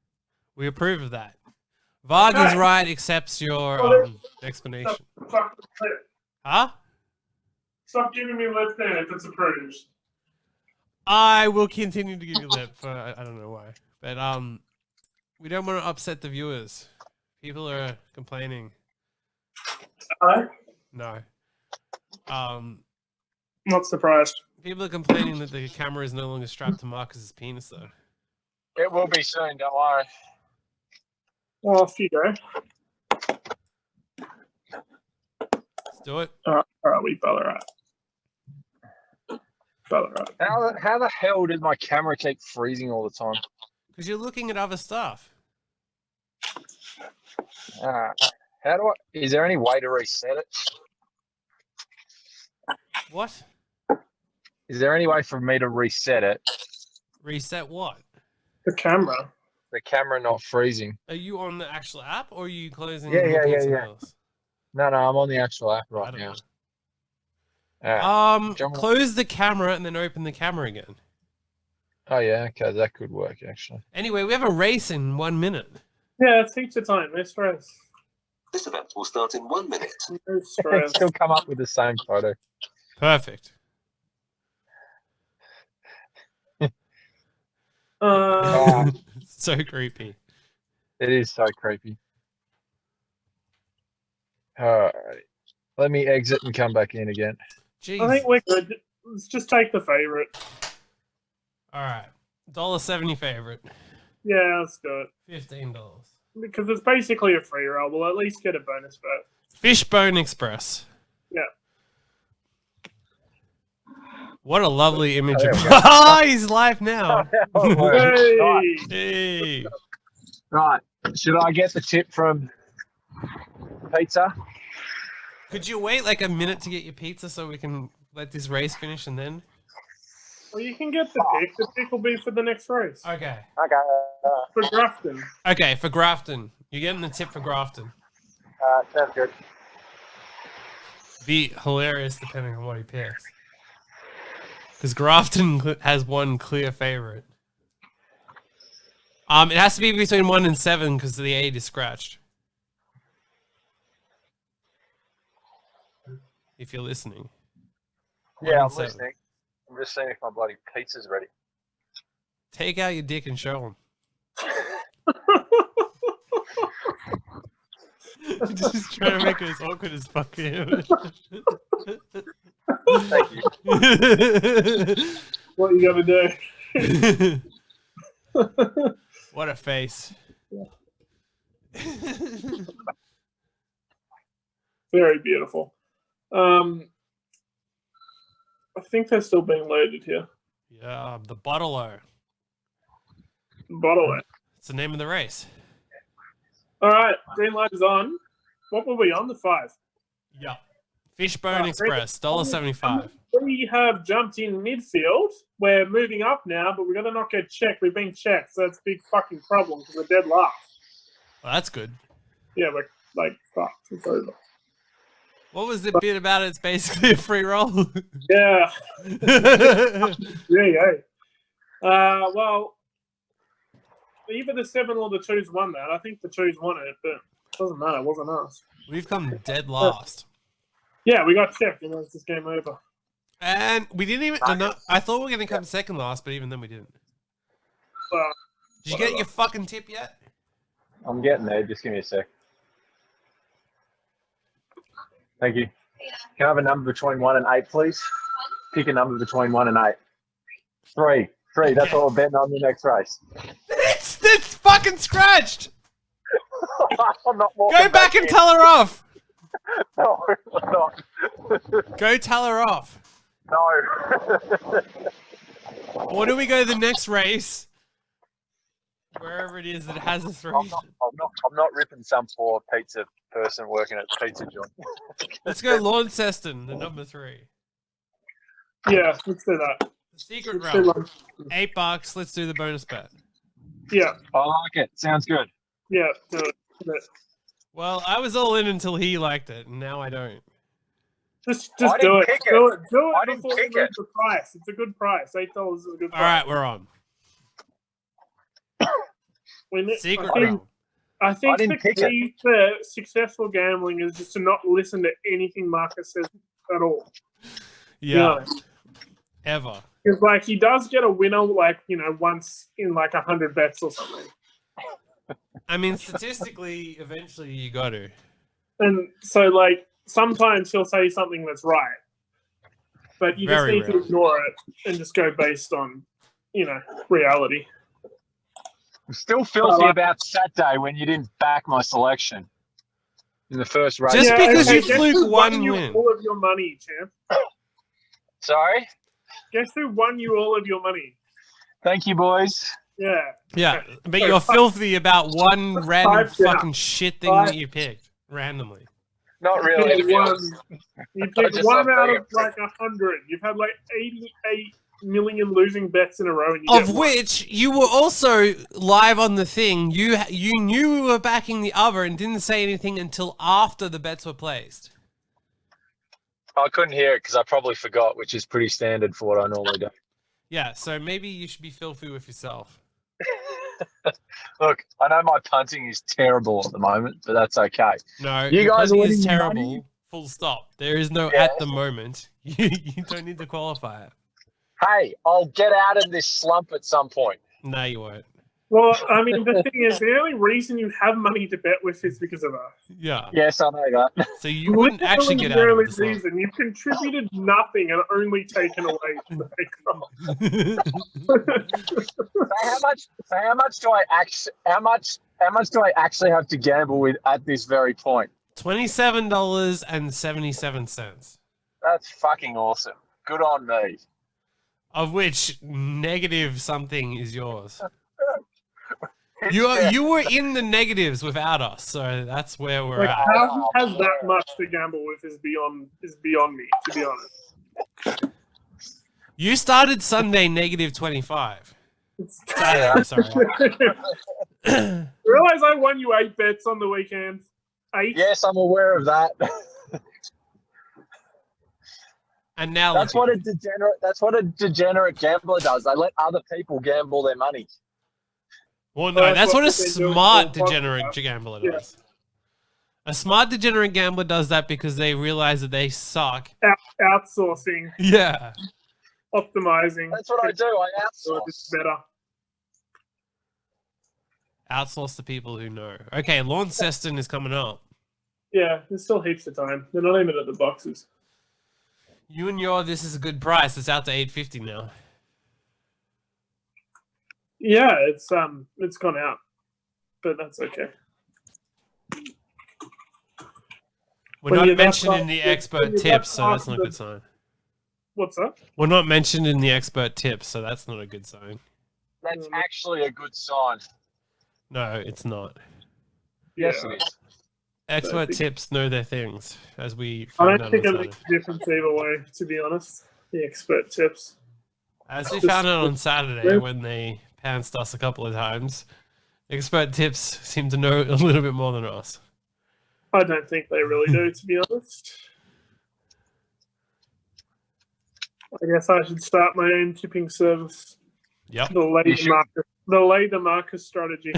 We approve of that. Varg is Okay. right, accepts your explanation. Fuck the clip. Huh? Stop giving me lip then if it's approved. I will continue to give you lip for I don't know why, but we don't want to upset the viewers. People are complaining. Hello? No. Not surprised. People are complaining that the camera is no longer strapped to Marcus's penis, though. It will be soon, don't worry. Well, off you go. Let's do it. All right, we Ballarat. How the hell did my camera keep freezing all the time? Because you're looking at other stuff. Is there any way to reset it? What? Is there any way for me to reset it? Reset what? The camera. The camera not freezing. Are you on the actual app, or are you closing? Yeah, and looking at something yeah. else? No, I'm on the actual app I right don't now. know. Alright. Close the camera and then open the camera again. Oh yeah, okay, that could work actually. Anyway, we have a race in 1 minute. Yeah, it's heaps of time. No stress. This event will start in 1 minute. No stress. Still come up with the same photo. Perfect. So creepy. It is so creepy. Alright. Let me exit and come back in again. Jeez. I think we're good. Let's just take the favourite. All right. $1.70 favorite. Yeah, let's do it. $15. Because it's basically a free roll. We'll at least get a bonus bet. Fishbone Express. Yeah. What a lovely image Oh, of. there we go. Oh, he's live now. Hey! Hey. Right. Should I get the tip from pizza? Could you wait like a minute to get your pizza so we can let this race finish and then? Well, you can get the pick. The pick will be for the next race. Okay. Okay. For Grafton. Okay, for Grafton. You're getting the tip for Grafton. Sounds good. Be hilarious depending on what he picks. Because Grafton has one clear favorite. It has to be between 1 and 7 because the 8 is scratched. If you're listening. Yeah, 1 I'm and 7. listening. I'm just seeing if my bloody pizza's ready. Take out your dick and show him. Just trying to make it as awkward as fuck for him. Thank you. What you gonna do? What a face. Very beautiful. I think they're still being loaded here. Yeah, the Bottle-O. Bottle it. It's the name of the race. All right, green light is on. What were we on? The 5. Yeah. Fishbone Express, $1.75. We have jumped in midfield. We're moving up now, but we're gonna not get checked. We've been checked, so that's a big fucking problem because we're dead last. Well, that's good. Yeah, we're like fucked. It's over. What was the bit about it? It's basically a free roll. Yeah. Yeah. Well, either the 7 or the 2's won that. I think the 2's won it, but it doesn't matter. It wasn't us. We've come dead last. Yeah, we got checked, and that's this game over. And we didn't even... I thought we were going to come second last, but even then we didn't. Did you get your fucking tip yet? I'm getting there. Just give me a sec. Thank you. Can I have a number between 1 and 8, please? Pick a number between 1 and 8. 3. 3. That's what we're betting on the next race. It's fucking scratched! I'm not Go back and tell her off! No, I'm not. Go tell her off. No. Or do we go to the next race? Wherever it is that has a 3. I'm not ripping some poor pizza person working at pizza joint. Let's go Launceston, the number 3. Yeah, let's do that. The secret Let's do round. one. $8. Let's do the bonus bet. Yeah, I like it. Sounds good. yeah, do it. Do it. Well, I was all in until he liked it, and now I don't. Just I do didn't it. pick Do it. it. Do I it didn't before pick we lose it. the price. It's a good price. $8 is a good price. All right, we're on. Secret round. I I think didn't the pick it. key to successful gambling is just to not listen to anything Marcus says at all. Yeah. Ever. Because like he does get a winner, like once in like 100 bets or something. I mean, statistically, eventually you got to. And so like sometimes he'll say something that's right, but you just need to ignore it and just go based on reality. I'm still filthy about Saturday when you didn't back my selection in the first race. Just because you fluke one win. All of your money, champ. Sorry? Guess who won you all of your money? Thank you, boys. Yeah. Yeah, but you're filthy about one random fucking shit thing that you picked randomly. Not really. You picked one out of like 100. You've had like 88 million losing bets in a row. And of which you were also live on the thing. You knew we were backing the other and didn't say anything until after the bets were placed. I couldn't hear it because I probably forgot, which is pretty standard for what I normally do. Yeah, so maybe you should be filthy with yourself. Look, I know my punting is terrible at the moment, but that's okay. No, you guys is terrible. Money? Full stop. There is no at the moment. You don't need to qualify it. Hey, I'll get out of this slump at some point. No, you won't. Well, I mean, the thing is, the only reason you have money to bet with is because of us. Yeah. Yes, I know that. So you wouldn't actually get out of the slump. Reason. You've contributed nothing and only taken away from the how much do I actually have to gamble with at this very point? $27.77. That's fucking awesome. Good on me. Of which negative something is yours. You were in the negatives without us, so that's where we're at. How he has that much to gamble with is beyond me, to be honest. You started Sunday -25. Saturday, sorry. Realize I won you 8 bets on the weekend. 8? Yes, I'm aware of that. And now that's what a degenerate gambler does. They let other people gamble their money. Well, no, that's what a smart degenerate gambler does. A smart degenerate gambler does that because they realize that they suck. Outsourcing. Yeah. Optimizing. That's what I do. I outsource. It's better. Outsource the people who know. Okay, Launceston is coming up. Yeah, there's still heaps of time. They're not even at the boxes. You and your this is a good price. It's out to $8.50 now. Yeah, it's gone out, but that's okay. We're not mentioned in the expert tips, so that's not a good sign. What's that? We're not mentioned in the expert tips, so that's not a good sign. That's actually a good sign. No, it's not. Yes, it is. Expert tips know their things, as we I found don't out think on it makes a difference either way, to be honest. The expert tips. As we found out on Saturday when they pounced us a couple of times, expert tips seem to know a little bit more than us. I don't think they really do, to be honest. I guess I should start my own tipping service. Yep. The later marker strategy.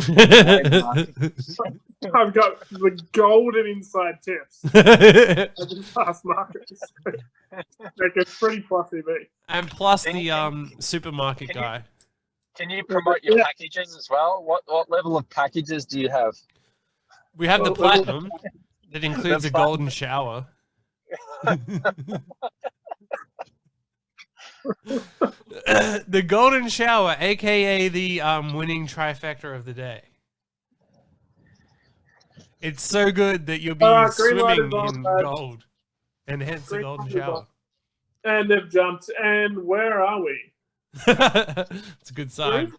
I've got the golden inside tips. Past markers. It's pretty plus EV. And plus the supermarket guy. Can you promote your packages as well? What level of packages do you have? We have the platinum that includes a golden shower. The golden shower, aka the winning trifecta of the day. It's so good that you'll be swimming in gold, and hence the golden shower. And they've jumped. And where are we? It's a good sign.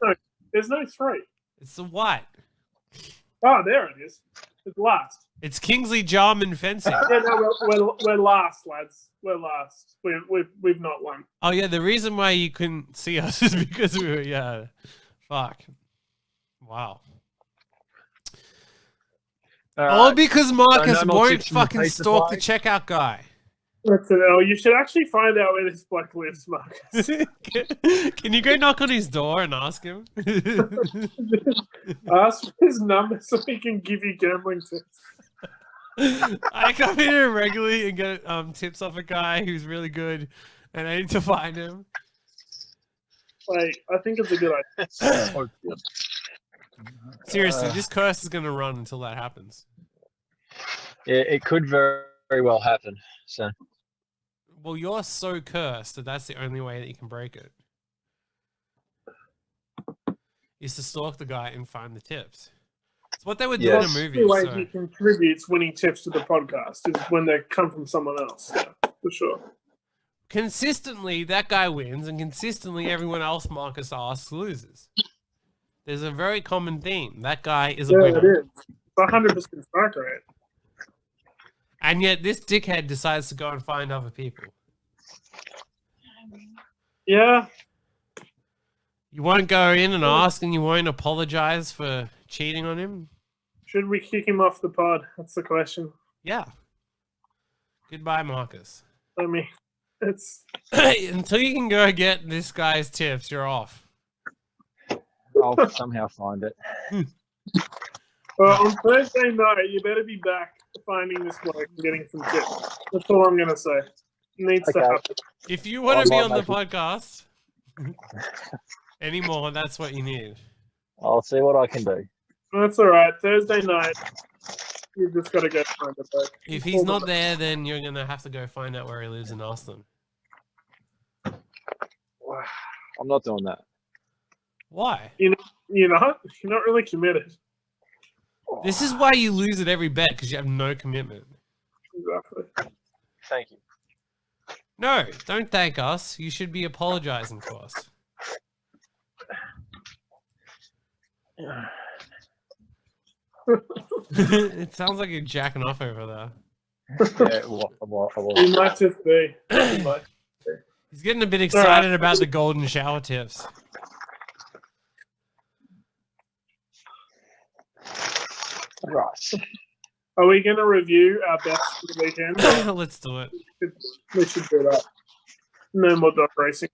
There's no 3. It's the white. Oh, there it is. It's last. It's Kingsley Jarman fencing. Yeah, no, we're last, lads. We're last. We've not won. Oh yeah, the reason why you couldn't see us is because we were fuck. Wow. All because Marcus won't fucking stalk the checkout guy. That's an L. You should actually find out where this bloke lives, Marcus. Can you go knock on his door and ask him? Ask for his number so he can give you gambling tips. I come here regularly and get tips off a guy who's really good, And I need to find him. Like, I think it's a good idea. Seriously, this curse is going to run until that happens. It could very, very well happen. So. Well, you're so cursed that that's the only way that you can break it. Is to stalk the guy and find the tips. It's what they would do in a movie. The way he contributes winning tips to the podcast is when they come from someone else, for sure. Consistently, that guy wins, and consistently, everyone else Marcus asks loses. There's a very common theme. That guy is a winner. Yeah, it is. It's 100% strike rate. And yet, this dickhead decides to go and find other people. Yeah. You won't go in and ask, and you won't apologize for cheating on him? Should we kick him off the pod? That's the question. Yeah. Goodbye, Marcus. I mean, it's... Until you can go get this guy's tips, you're off. I'll somehow find it. Well, on Thursday night, you better be back finding this bloke and getting some tips. That's all I'm going to say. It needs to happen. If you want to be on the podcast anymore, that's what you need. I'll see what I can do. That's all right. Thursday night, you've just got to go find the bloke. If he's not there, then you're going to have to go find out where he lives and ask them. I'm not doing that. Why? You're not really committed. This is why you lose at every bet, because you have no commitment. Exactly. Thank you. No, don't thank us. You should be apologizing to us. It sounds like you're jacking off over there. Yeah, He might just be. He's getting a bit excited about the golden shower tips. Right. Are we going to review our bets for the weekend? Let's do it. We should do that. No more dog racing.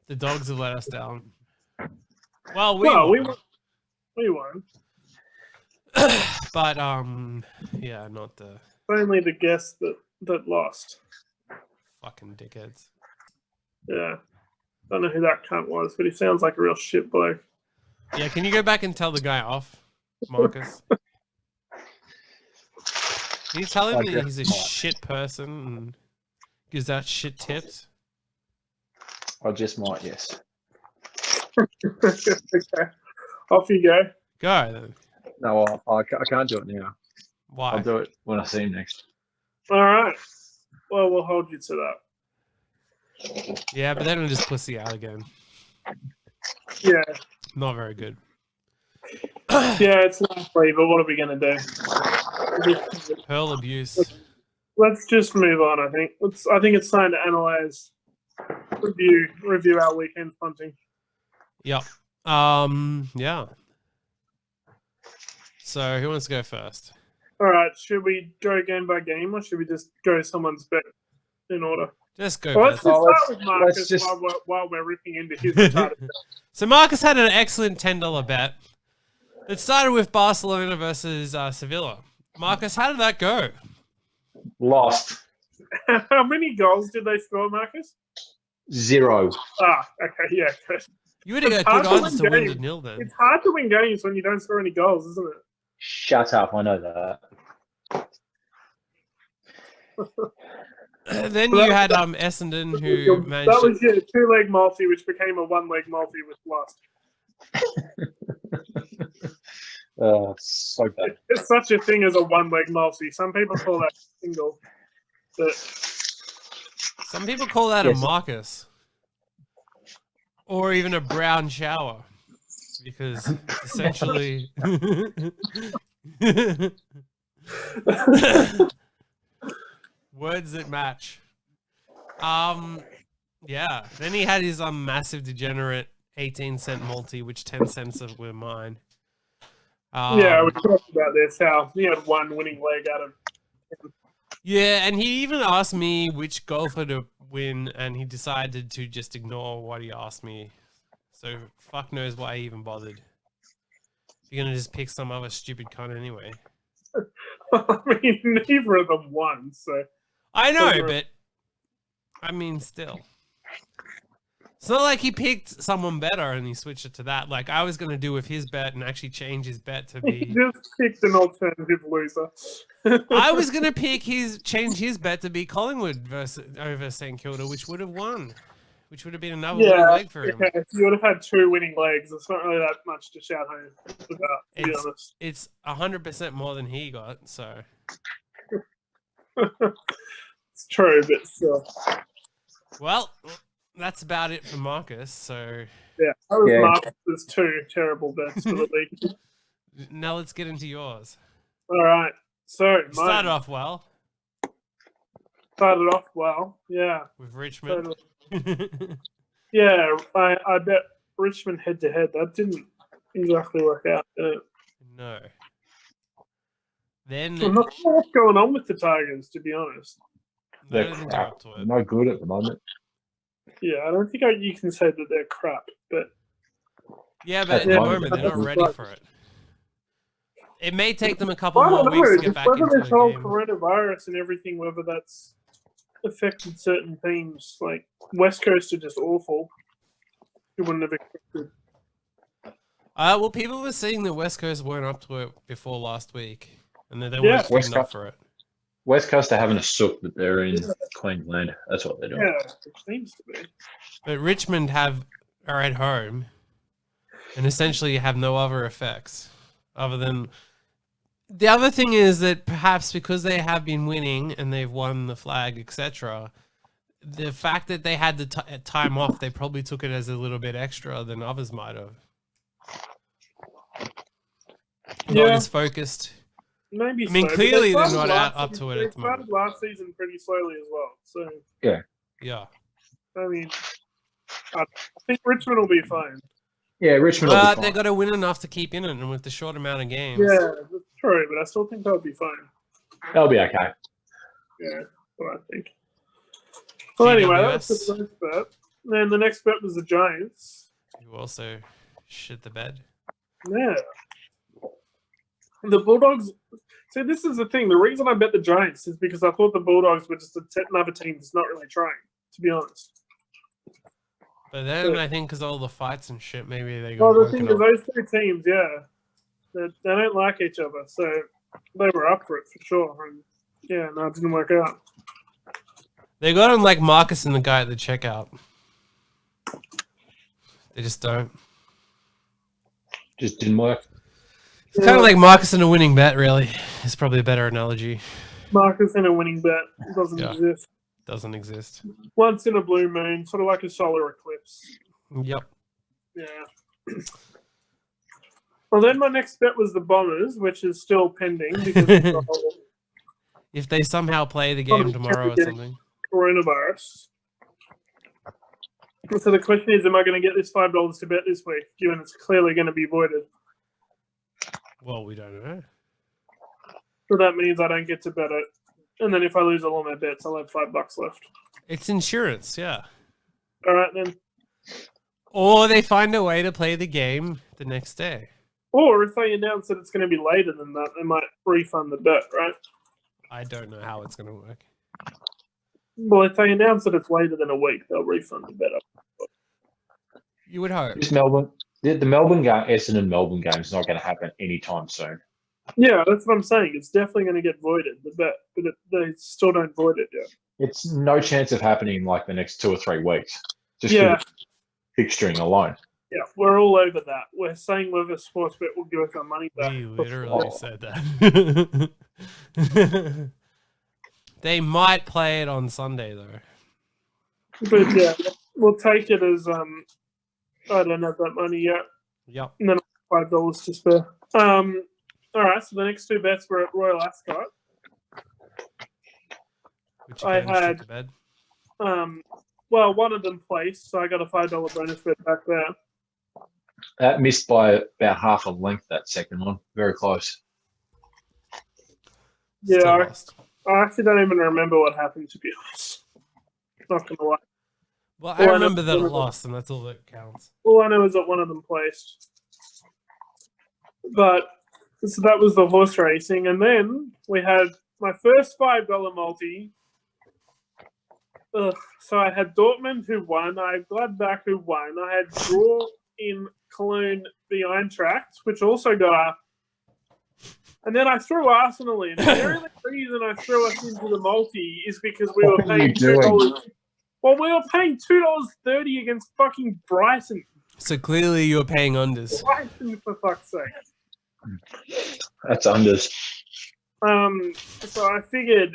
The dogs have let us down. Well, we won. But yeah, not the Only the guest that lost. fucking dickheads. Yeah. Don't know who that cunt was, but he sounds like a real shit bloke. Yeah, can you go back and tell the guy off, Marcus? Can you tell him that he's a shit person and gives out shit tips? I just might, yes. Okay. Off you go. Go then. No, I can't do it now. Why? I'll do it when I see him next. All right. Well, we'll hold you to that. Yeah, but then we'll just pussy out again. Yeah. Not very good. Yeah, it's likely, but what are we going to do? Pearl abuse. Let's just move on, I think. I think it's time to analyze, review our weekend punting. Yep. Yeah. So who wants to go first? All right. Should we go game by game, or should we just go someone's bet in order? Just go. Well, let's best. just start with Marcus while we're ripping into his retarded bet. So Marcus had an excellent $10 bet. It started with Barcelona versus Sevilla. Marcus, how did that go? Lost. How many goals did they score, Marcus? 0. Ah, okay, yeah, good. You would have It's got good hard to odds win to win games. the nil then. It's hard to win games when you don't score any goals, isn't it? Shut up, I know that. Then you had Essendon who managed That was your two-leg multi, which became a one-leg multi with lost. So bad. There's such a thing as a one-leg multi. Some people call that single. But Some people call that a Marcus. Or even a brown shower. Because essentially... Words that match. Yeah. Then he had his massive degenerate 18-cent multi, which 10 cents of were mine. yeah, we talked about this, how he had one winning leg out of... Yeah, and he even asked me which golfer to win, and he decided to just ignore what he asked me. So fuck knows why he even bothered. You're gonna just pick some other stupid cunt anyway. I mean, neither of them won, so... I know, but I mean, still. It's not like he picked someone better and he switched it to that. Like I was going to do with his bet and actually change his bet to He be. just picked an alternative loser. I was going to change his bet to be Collingwood over St Kilda, which would have won, which would have been another winning leg for him. Okay. You would have had 2 winning legs. It's not really that much to shout home about, to be honest. It's 100% more than he got, so. It's true, but still. Well, that's about it for Marcus. So yeah, that was Marcus's 2 terrible bets for the league. Now let's get into yours. All right. So started off well. Yeah. With Richmond. Yeah, I bet Richmond head to head. That didn't exactly work out. No. Then I'm not sure what's going on with the Tigers, to be honest. They're crap. No good at the moment. Yeah, I don't think you can say that they're crap, but yeah, but at the moment they're not ready for it. It may take them a couple more weeks to get back into the game. Whether this whole coronavirus and everything, whether that's affected certain teams, like West Coast are just awful. You wouldn't have expected. Well, people were saying that West Coast weren't up to it before last week, and that they weren't good enough for it. West Coast are having a sook, but they're in Queensland. That's what they're doing. Yeah, it seems to be. But Richmond are at home, and essentially have no other effects other than. The other thing is that perhaps because they have been winning and they've won the flag, etc., the fact that they had the time off, they probably took it as a little bit extra than others might have. Not as focused. Maybe I mean, so, clearly they're not up to it at the moment. They started last season pretty slowly as well. So yeah. I mean, I think Richmond will be fine. Yeah, Richmond will be fine. But they've got to win enough to keep in it, and with the short amount of games. Yeah, that's true, but I still think they'll be fine. They'll be okay. Yeah, that's what I think. Well, anyway, that's the first bet. Then the next bet was the Giants. You also shit the bed. Yeah. The Bulldogs. See, this is the thing. The reason I bet the Giants is because I thought the Bulldogs were just another team that's not really trying, to be honest. But then I think because all the fights and shit, maybe they got. Well, the thing is, those 2 teams, they don't like each other, so they were up for it for sure. And no, it didn't work out. They got him like Marcus and the guy at the checkout. They just don't. Just didn't work. It's kind of like Marcus in a winning bet, really. It's probably a better analogy. Marcus in a winning bet doesn't exist. Doesn't exist. Once in a blue moon, sort of like a solar eclipse. Yep. Yeah. Well, then my next bet was the Bombers, which is still pending because of the whole if they somehow play the game tomorrow or something. Coronavirus. So the question is, am I going to get this $5 to bet this week, given it's clearly going to be voided? Well, we don't know. So that means I don't get to bet it. And then if I lose all my bets, I'll have $5 left. It's insurance, yeah. All right, then. Or they find a way to play the game the next day. Or if they announce that it's going to be later than that, they might refund the bet, right? I don't know how it's going to work. Well, if they announce that it's later than a week, they'll refund the bet. You would hope. The Melbourne game, Essendon Melbourne game is not going to happen anytime soon. Yeah, that's what I'm saying. It's definitely going to get voided, the bet, but they still don't void it yet. It's no chance of happening in like the next 2 or 3 weeks. Just fixturing alone. Yeah, we're all over that. We're saying whether Sportsbet will give us our money back. We literally said that. They might play it on Sunday, though. But yeah, we'll take it as I don't have that money yet. Yep. And then $5 to spare. All right, so the next 2 bets were at Royal Ascot. Which I had. Well, one of them placed, so I got a $5 bonus bet back there. That missed by about half a length, that second one. Very close. Yeah, I actually don't even remember what happened, to be honest. Not going to lie. Well, I remember that it lost, and that's all that counts. All I know is that one of them placed. But, so that was the horse racing. And then we had my first $5 multi So I had Dortmund who won. I had Gladbach who won. I had draw in Cologne the Eintracht, which also got up. And then I threw Arsenal in. And the only reason I threw us into the multi is because we were paying $2. Well, we were paying $2.30 against fucking Brighton. So clearly you're paying unders. Brighton, for fuck's sake. That's unders. So I figured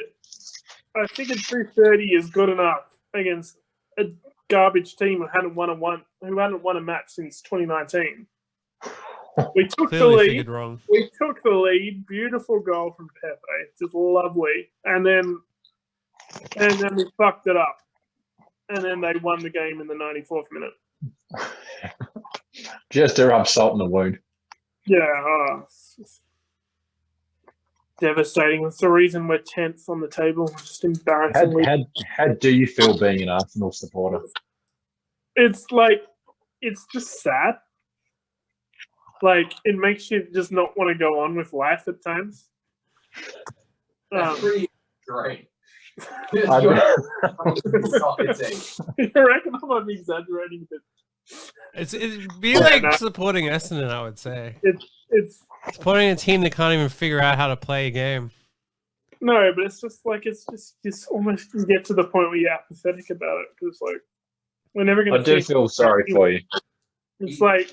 230 is good enough against a garbage team who hadn't won a match since 2019. We took Clearly the lead. We took the lead. Beautiful goal from Pepe, just lovely. And then we fucked it up. And then they won the game in the 94th minute. Just to rub salt in the wound. Yeah, devastating. It's the reason we're 10th on the table. Just embarrassing. How do you feel being an Arsenal supporter? It's just sad. Like, it makes you just not want to go on with life at times. That's pretty great. You reckon I might be exaggerating, but It'd be like supporting Essendon, I would say. It's supporting a team that can't even figure out how to play a game. No, but it's just almost you get to the point where you're apathetic about it because like we're never going to. I do feel sorry for you. It's like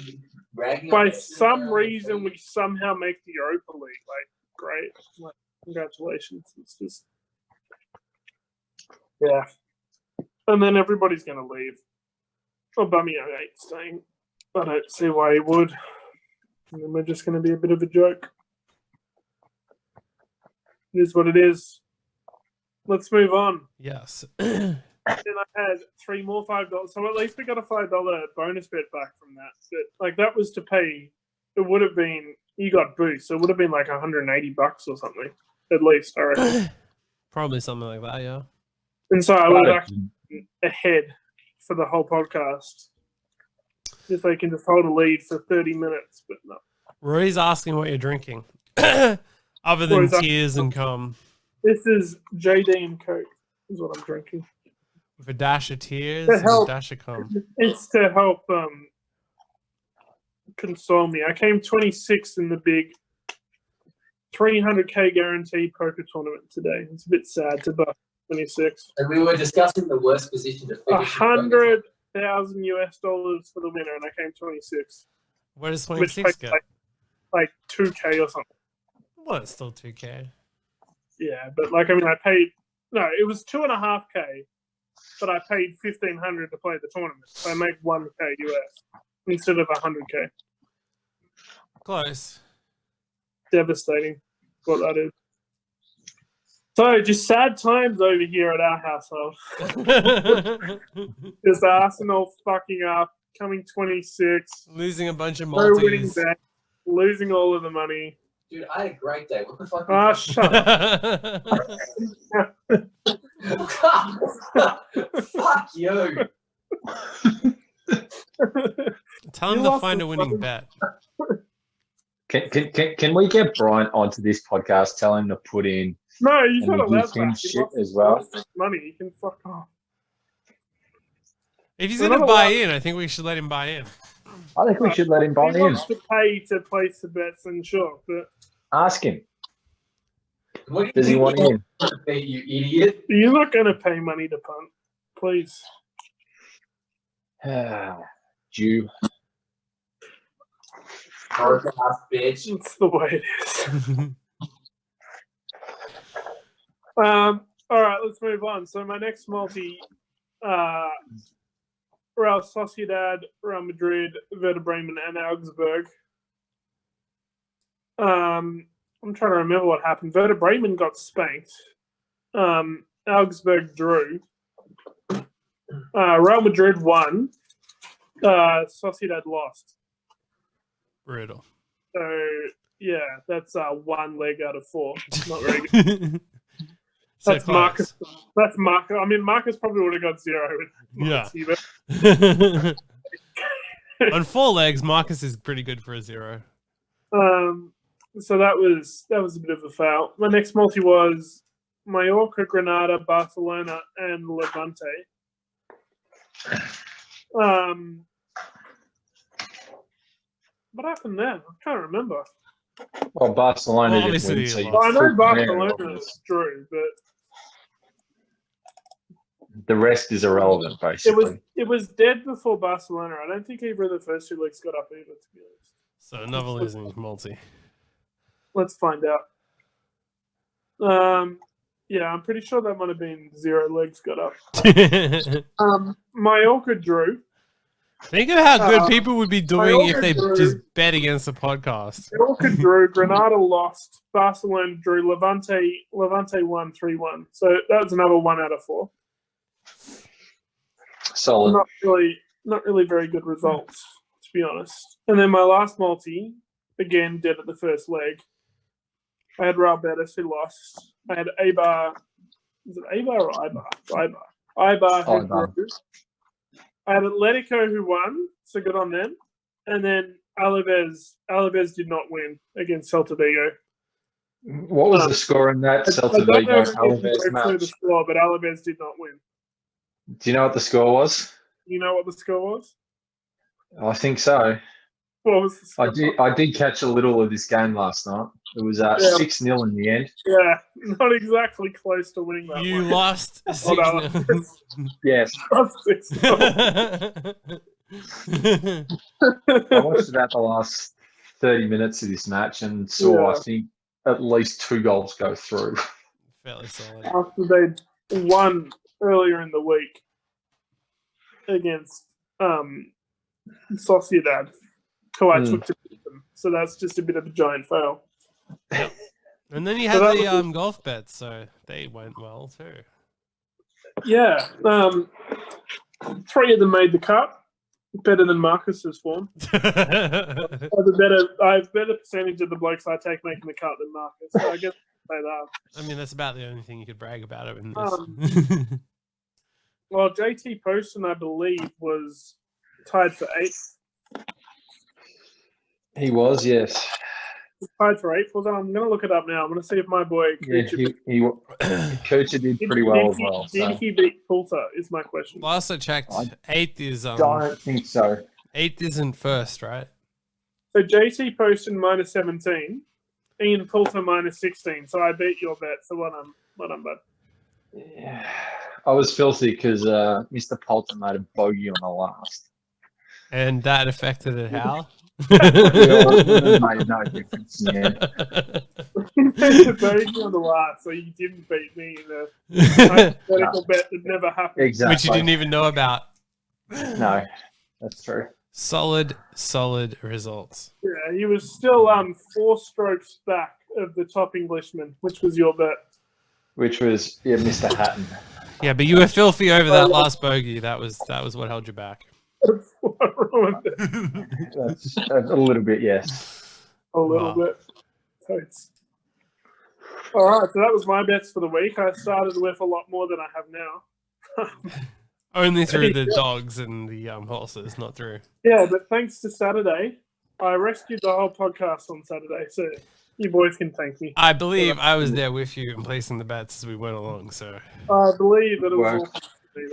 by some reason we somehow make the Europa League. Like, great, like, congratulations. It's just yeah, and then everybody's going to leave. Aubameyang ain't staying. I don't see why he would. And then we're just going to be a bit of a joke. It is what it is. Let's move on. Yes. Then I had 3 more $5. So at least we got a $5 bonus bet back from that. But like that was to pay. It would have been. You got boost. So it would have been like $180 or something at least. I reckon. Probably something like that. Yeah. And so I was actually ahead for the whole podcast. If they can just hold a lead for 30 minutes, but no. Roy's asking what you're drinking. Other than tears and cum. This is JD and Coke is what I'm drinking. With a dash of tears and a dash of cum. It's to help console me. I came 26th in the big 300k guaranteed poker tournament today. It's a bit sad to buy 26. And we were discussing the worst position to finish. $100,000 for the winner, and I came 26. What does 26 get? Like 2k or something. Well, it's still 2k. Yeah, but like I mean, I paid it was 2.5k, but I paid $1,500 to play the tournament. So I made 1k US instead of 100k. Close. Devastating, what that is. So, just sad times over here at our household. Just Arsenal fucking up, coming 26. Losing a bunch of multis. Winning multis. Losing all of the money. Dude, I had a great day. What the fuck? Ah, shut up. Fuck you. Tell him to find a winning bet. Can we get Brian onto this podcast? Tell him to put in. No, he's not allowed to. Shit as well. Money, he can fuck off. If he's going to buy in, I think we should let him buy in. I think we should let him buy in. He wants to pay to place the bets, and sure, but ask him. Does he want in? You idiot! You're not going to pay money to punt, please. Jew. Broken ass bitch. It's the way it is. All right, let's move on. So my next multi, Real Sociedad, Real Madrid, Werder Bremen, and Augsburg. I'm trying to remember what happened. Werder Bremen got spanked. Augsburg drew. Real Madrid won. Sociedad lost. Brutal. So yeah, that's 1 leg out of 4. Not very good. That's Marcus. That's Marcus. I mean, Marcus probably would have got 0. Yeah. On 4 legs, Marcus is pretty good for a 0. So that was a bit of a foul. My next multi was Mallorca, Granada, Barcelona, and Levante. What happened there? I can't remember. Well, Barcelona Well, didn't win, obviously so it you Well, I know took Barcelona their- drew, but The rest is irrelevant, basically. it was dead before Barcelona. I don't think either of the first two leagues got up either, to be honest. So another losing multi. Let's find out. Yeah, I'm pretty sure that might have been 0 legs got up. Mallorca drew. Think of how good people would be doing if they drew. just bet against the podcast. Mallorca drew. Granada lost. Barcelona drew. Levante won 3-1. So that was another 1 out of 4. Solid. Not really very good results, to be honest. And then my last multi, again, dead at the first leg. I had Real Betis, who lost. I had Eibar. Is it Eibar or Eibar? Eibar, who drew. I had Atletico, who won, so good on them. And then Alaves did not win against Celta Vigo. What was the score in that Celta Vigo Alaves match? The score, but Alaves did not win. Do you know what the score was? You know what the score was? I think so. What was the score? I did catch a little of this game last night. It was 6-0 in the end. Yeah, not exactly close to winning that You one. lost 6-0. Yes. Lost 6-0. I watched about the last 30 minutes of this match and saw, I think, at least 2 goals go through. Fairly solid. After they won earlier in the week against Sociedad, who I took to beat them. So that's just a bit of a giant fail. Yep. And then you had the golf bets, so they went well too. Yeah. 3 of them made the cut. Better than Marcus's form. I have better percentage of the blokes I take making the cut than Marcus. So I guess I'll say that. I mean, that's about the only thing you could brag about it in this. Well, JT Poston, I believe, was tied for 8th. He was, yes. Tied for 8th. Well, I'm going to look it up now. I'm going to see if my boy Kucha did pretty well as well. Did he beat Poulter, is my question. Last I checked, 8th is... don't think so. 8th isn't first, right? So JT Poston minus 17, Ian Poulter minus 16. So I beat your bet. So well done, bud. Yeah. I was filthy because Mr. Poulter made a bogey on the last. And that affected it how? It made no difference. Yeah. You made a bogey on the last, so you didn't beat me in a hypothetical bet that never happened. Exactly. Which you didn't even know about. No, that's true. Solid results. Yeah, he was still 4 strokes back of the top Englishman, which was your bet. Which was Mr. Hatton. Yeah, but you were filthy over that last bogey. That was what held you back. That's what ruined it. That's a little bit, yes. A little bit. Totes. All right, so that was my bets for the week. I started with a lot more than I have now. Only through the dogs and the horses, not through. Yeah, but thanks to Saturday, I rescued the whole podcast on Saturday, so you boys can thank me. I believe I was there with you and placing the bets as we went along, so... I believe that it was all me,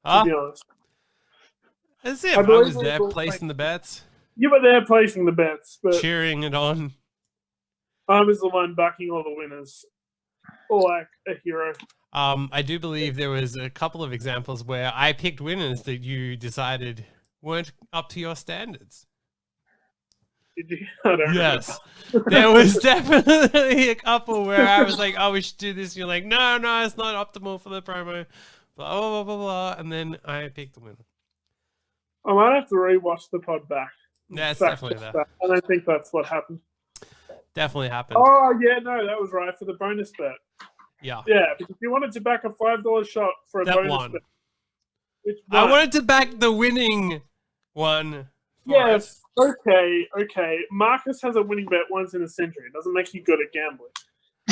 though, to be honest. As if I was there placing the bets. You were there placing the bets, but... Cheering it on. I was the one backing all the winners. Like a hero. I do believe there was a couple of examples where I picked winners that you decided weren't up to your standards. Did you? I don't Yes. There was definitely a couple where I was like, oh, we should do this. And you're like, no, it's not optimal for the promo. Blah, blah, blah, blah. And then I picked the winner. I might have to rewatch the pod back. Yeah, it's definitely that. I don't think that's what happened. Definitely happened. Oh, yeah, no, that was right for the bonus bet. Yeah. Yeah, because you wanted to back a $5 shot for a bonus bet. Which I wanted to back the winning one. Yes, okay. Marcus has a winning bet once in a century. It doesn't make you good at gambling.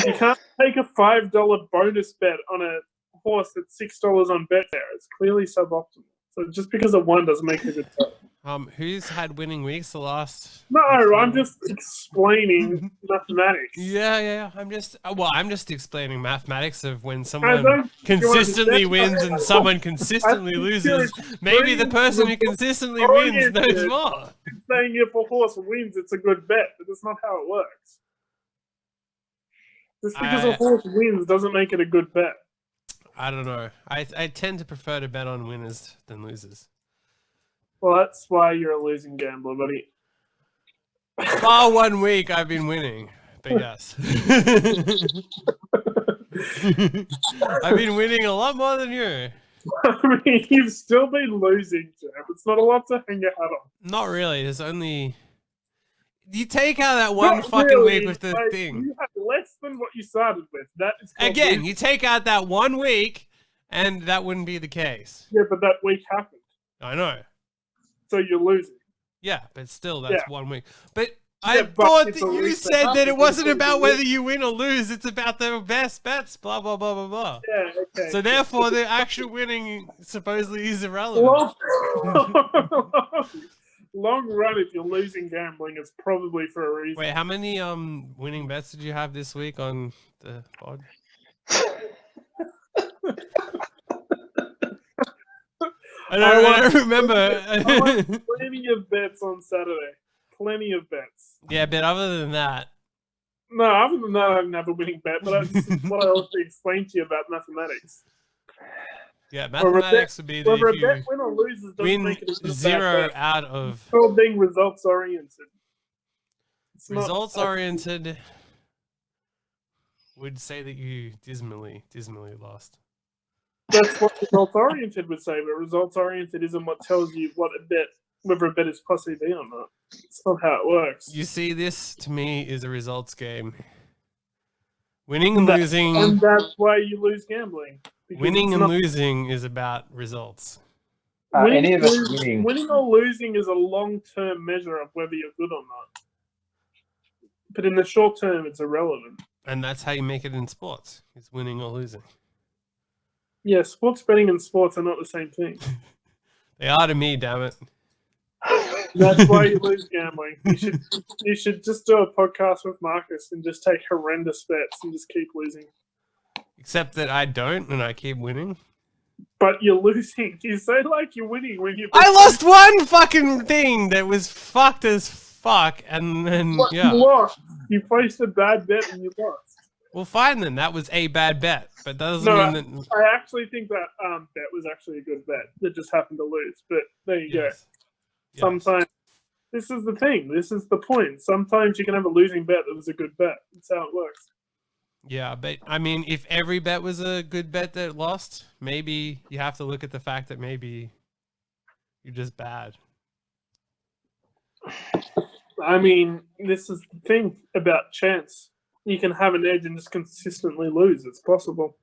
You can't take a $5 bonus bet on a horse that's $6 on Betfair. It's clearly suboptimal. So just because of one doesn't make it a good bet. Who's had winning weeks the last? No, I'm just explaining mathematics. Yeah. I'm just explaining mathematics of when I someone don't consistently understand. wins and someone consistently loses. Maybe the person who consistently wins knows more. Saying if a horse wins, it's a good bet, but that's not how it works. Just because a horse wins doesn't make it a good bet. I don't know. I tend to prefer to bet on winners than losers. Well, that's why you're a losing gambler, buddy. Bar 1 week, I've been winning. But yes. I've been winning a lot more than you. I mean, you've still been losing, Jeff. It's not a lot to hang your hat on. Not really. There's only... You take out that one fucking week with the thing. You had less than what you started with. That is Again, you take out that 1 week, and that wouldn't be the case. Yeah, but that week happened. I know. So you're losing. Yeah, but still, that's 1 week. But Yeah, I but thought it's that a you week said that that it happens, wasn't it's about a whether week. you win or lose. It's about the best bets, blah, blah, blah, blah, blah. Yeah, okay. So therefore, the actual winning supposedly is irrelevant. Long run, if you're losing gambling, it's probably for a reason. Wait, how many winning bets did you have this week on the pod? I don't remember. I won plenty of bets on Saturday. Plenty of bets. Yeah, but other than that, No, other than that, I didn't have a winning bet, but that's what I also explained to you about mathematics. yeah, mathematics would be that Whether a if bet you win or loses doesn't win make it a bad 0 bet. out of It's called being results oriented. results oriented, would say that you dismally lost. That's what results oriented would say, but results oriented isn't what tells you whether a bet is possibly be or not. It's not how it works. You see, this to me is a results game. Winning and losing. And that's why you lose gambling. because Winning it's and not- losing is about results. Any of us winning. Winning or losing is a long-term measure of whether you're good or not. But in the short term, it's irrelevant. And that's how you make it in sports. It's winning or losing. Yeah, sports betting and sports are not the same thing. They are to me, damn it. That's why you lose gambling. You should just do a podcast with Marcus and just take horrendous bets and just keep losing. Except that I don't, and I keep winning. But you're losing. You say like you're winning when you. I lost one fucking thing that was fucked as fuck, and then yeah. You lost. You placed a bad bet and you lost. Well, fine then. That was a bad bet, but that doesn't No, mean that. I actually think that bet was actually a good bet. That just happened to lose. But there you go. Yes. Sometimes this is the thing. This is the point. Sometimes you can have a losing bet that was a good bet. That's how it works. Yeah, but I mean, if every bet was a good bet that lost, maybe you have to look at the fact that maybe you're just bad. I mean, this is the thing about chance. You can have an edge and just consistently lose. It's possible.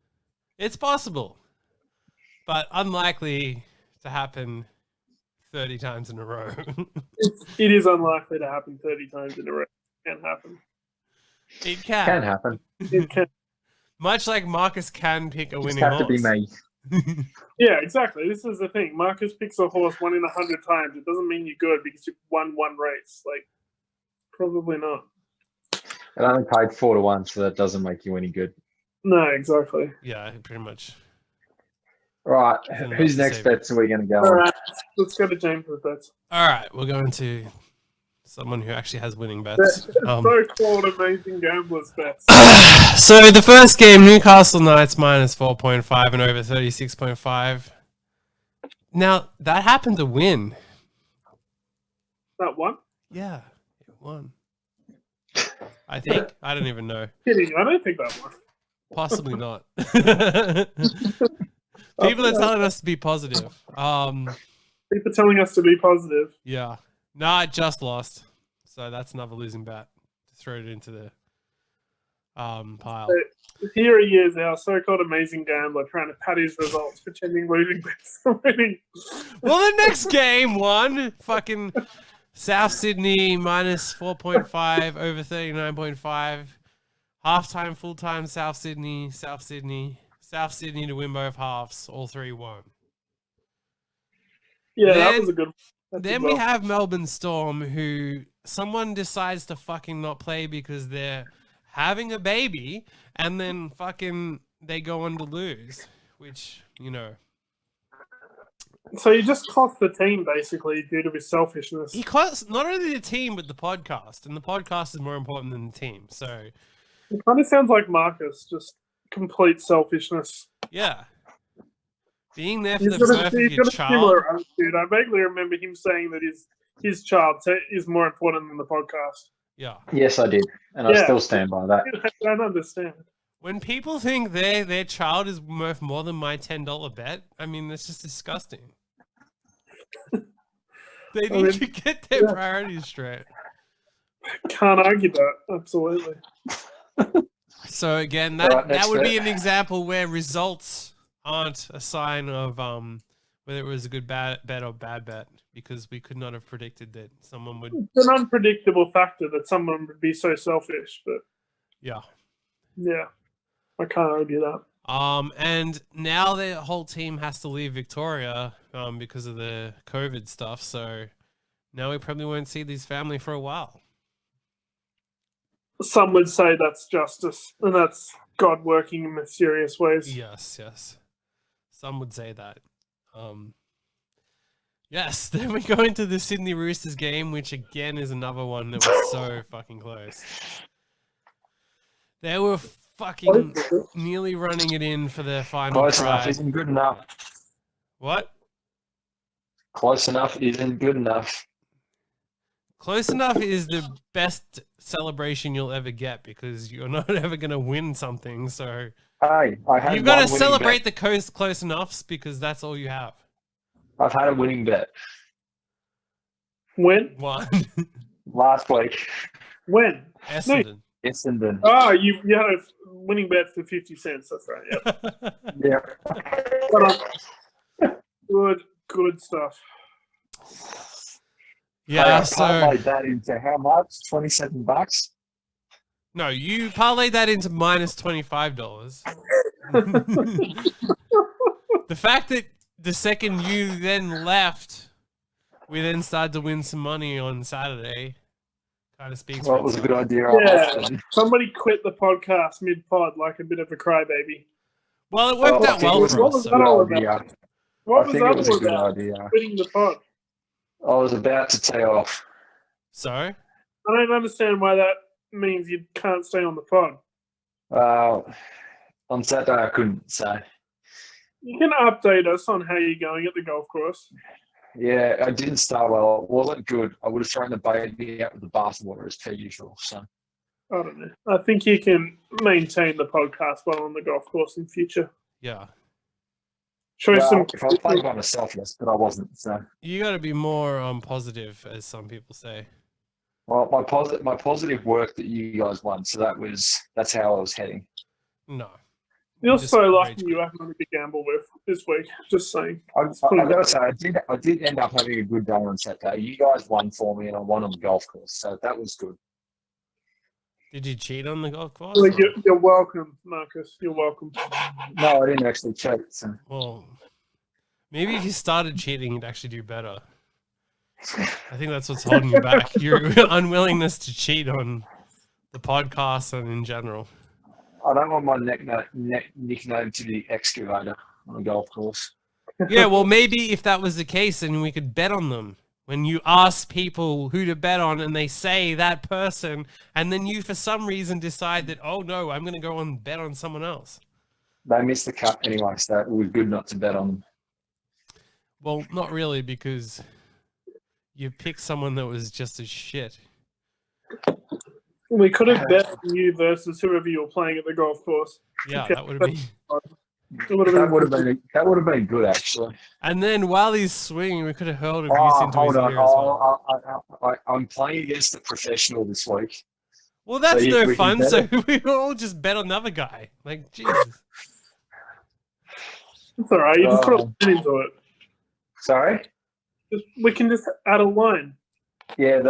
It's possible, but unlikely to happen 30 times in a row. It is unlikely to happen 30 times in a row. It can happen. It can. Can happen. It can. Much like Marcus can pick a Just winning have horse. to be me. Yeah, exactly. This is the thing. Marcus picks a horse 1 in 100 times. It doesn't mean you're good because you won one race. Like, probably not. And I only paid 4 to 1, so that doesn't make you any good. No, exactly. Yeah, pretty much. Right, Doesn't whose have to next save bets are we going to go All on? right, let's go to James with bets. All right, we're going to someone who actually has winning bets. So-called amazing gamblers bets. So the first game, Newcastle Knights minus 4.5 and over 36.5. Now, that happened to win. That one? Yeah, it won. I think. I don't even know. Kidding. I don't think that one. Possibly not. People are telling us to be positive. People telling us to be positive. Yeah. Nah, it just lost. So that's another losing bet. To throw it into the pile. Here he is, our so-called amazing gambler, trying to pad his results, pretending losing bets are winning. Well, the next game won. Fucking South Sydney minus 4.5 over 39.5. Halftime, full-time, South Sydney to win both halves. All 3 won. Yeah, Then- that was a good one. Then we have Melbourne Storm, who someone decides to fucking not play because they're having a baby, and then fucking they go on to lose, which, you know. So you just cost the team, basically, due to his selfishness. He costs not only the team, but the podcast, and the podcast is more important than the team, so... It kind of sounds like Marcus, just complete selfishness. Yeah. Being there for the birth of your child. Attitude. I vaguely remember him saying that his child is more important than the podcast. Yeah. Yes, I did, and I still stand by that. I don't understand. When people think their child is worth more than my $10 bet, I mean, that's just disgusting. They need to get their priorities straight. Can't argue that. Absolutely. So again, that would be an example where results aren't a sign of whether it was a good bet or bad bet, because we could not have predicted that someone would. It's an unpredictable factor that someone would be so selfish, but yeah, I can't argue that. And now the whole team has to leave Victoria because of the COVID stuff. So now we probably won't see this family for a while. Some would say that's justice, and that's God working in mysterious ways. Yes. Some would say that. Yes, then we go into the Sydney Roosters game, which again is another one that was so fucking close. They were fucking nearly running it in for their final Close try. enough isn't good enough. What? Close enough isn't good enough. Close enough is the best celebration you'll ever get, because you're not ever going to win something. So you've got to celebrate the close enoughs, because that's all you have. I've had a winning bet. When? One. Last week. When? Essendon. Essendon. Oh, you had a winning bet for 50 cents. That's right. Yep. Good stuff. Yeah, I parlayed that into how much? $27? No, you parlayed that into minus $25. The fact that the second you then left, we then started to win some money on Saturday, kind of speaks for it was a good idea. Somebody quit the podcast mid-pod like a bit of a crybaby. Well, it worked out well for us. What was that all about? What was that all about? Quitting the pod. I was about to tee off. So? I don't understand why that means you can't stay on the pod. On Saturday, I couldn't say. You can update us on how you're going at the golf course. Yeah, I didn't start well. It wasn't good. I would have thrown the baby out with the bathwater as per usual. So I don't know. I think you can maintain the podcast well on the golf course in future. Yeah. If I played by myself, yes, but I wasn't. So you got to be more positive, as some people say. Well, my positive worked that you guys won, so that's how I was heading. No, you're so lucky you have nothing to gamble with this week. Just saying. I gotta say, I did end up having a good day on Saturday. You guys won for me, and I won on the golf course, so that was good. Did you cheat on the golf course? Well, you're welcome, Marcus. You're welcome. No, I didn't actually cheat. So. Well, maybe if you started cheating, you'd actually do better. I think that's what's holding you back. Your unwillingness to cheat on the podcast and in general. I don't want my nickname to be excavator on a golf course. Yeah, well, maybe if that was the case, then we could bet on them. When you ask people who to bet on and they say that person, and then you for some reason decide that, oh no, I'm going to go and bet on someone else. They missed the cut anyway, so it was good not to bet on them. Well, not really, because you picked someone that was just as shit. We could have bet you versus whoever you were playing at the golf course. Yeah, that would have been... That would have been good, actually. And then while he's swinging, we could have hurled a goose into his ear as well. I'm playing against a professional this week. Well, that's no fun, so we all just bet on another guy. Like, Jesus. It's all right. You just put a line into it. Sorry? We can just add a line. Yeah,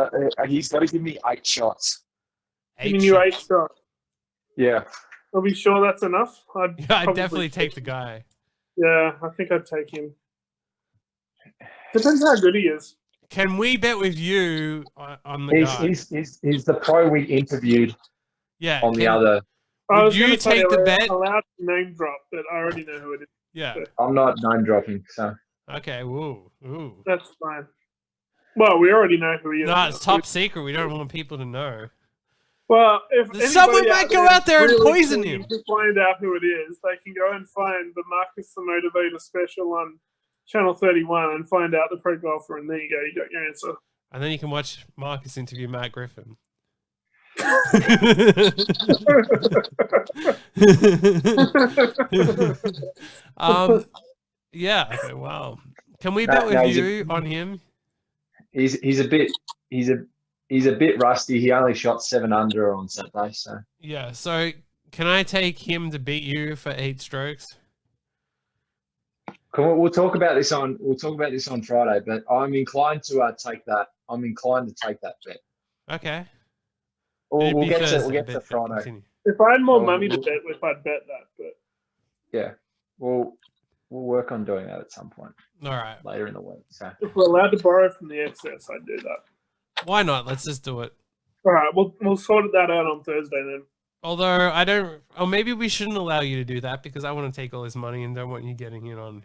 he's got to give me 8 shots. Giving you 8 shots? Yeah. Are we sure that's enough? I'd definitely take the guy. Yeah, I think I'd take him. Depends how good he is. Can we bet with you on the guy? He's the pro we interviewed Yeah. on the other. Would you take the bet? I'm allowed to name drop, but I already know who it is. Yeah. I'm not name dropping, so. Okay. Ooh. That's fine. Well, we already know who he is. No, it's top secret. We don't want people to know. Well, if someone might go out there and really poison keen him. to find out who it is, they can go and find the Marcus the Motivator special on Channel 31 and find out the pro golfer, and there you go. You got your answer. And then you can watch Marcus interview Matt Griffin. Yeah. Okay. Wow. Can we bet with you on him? He's a bit rusty. He only shot 7 under on Saturday, so. Yeah. So can I take him to beat you for 8 strokes? We'll talk about this on Friday, but I'm inclined to take that. I'm inclined to take that bet. Okay. We'll get to Friday. Continue. If I had more money to bet with, I'd bet that. But yeah, we'll work on doing that at some point. All right. Later in the week. So if we're allowed to borrow from the excess, I'd do that. Why not? Let's just do it. All right, we'll sort that out on Thursday then. Although I don't, or maybe we shouldn't allow you to do that because I want to take all this money and don't want you getting in on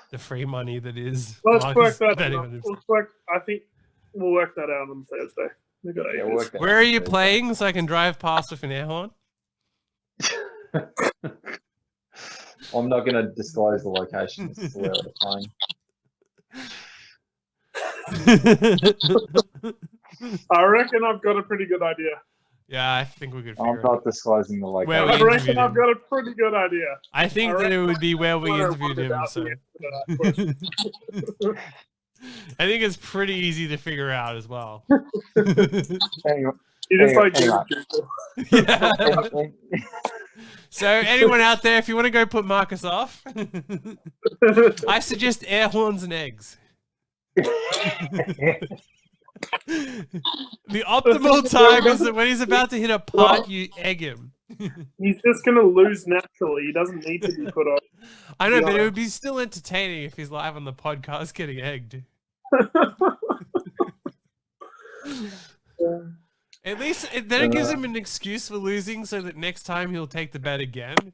the free money that is. Let's work that out. I think we'll work that out on Thursday. We got Where are you playing so I can drive past with an air horn? I'm not going to disclose the location as to where we're playing. I reckon I've got a pretty good idea. Yeah, I think we could figure I'm not disclosing the location. I reckon I've got a pretty good idea. I think that it would be where we interviewed him. So. I think it's pretty easy to figure out as well. Anyway, So anyone out there, if you want to go put Marcus off, I suggest air horns and eggs. The optimal time is that when he's about to hit a putt, you egg him. He's just going to lose naturally. He doesn't need to be put on. I know, but it would be still entertaining if he's live on the podcast getting egged. At least then it gives him an excuse for losing so that next time he'll take the bet again.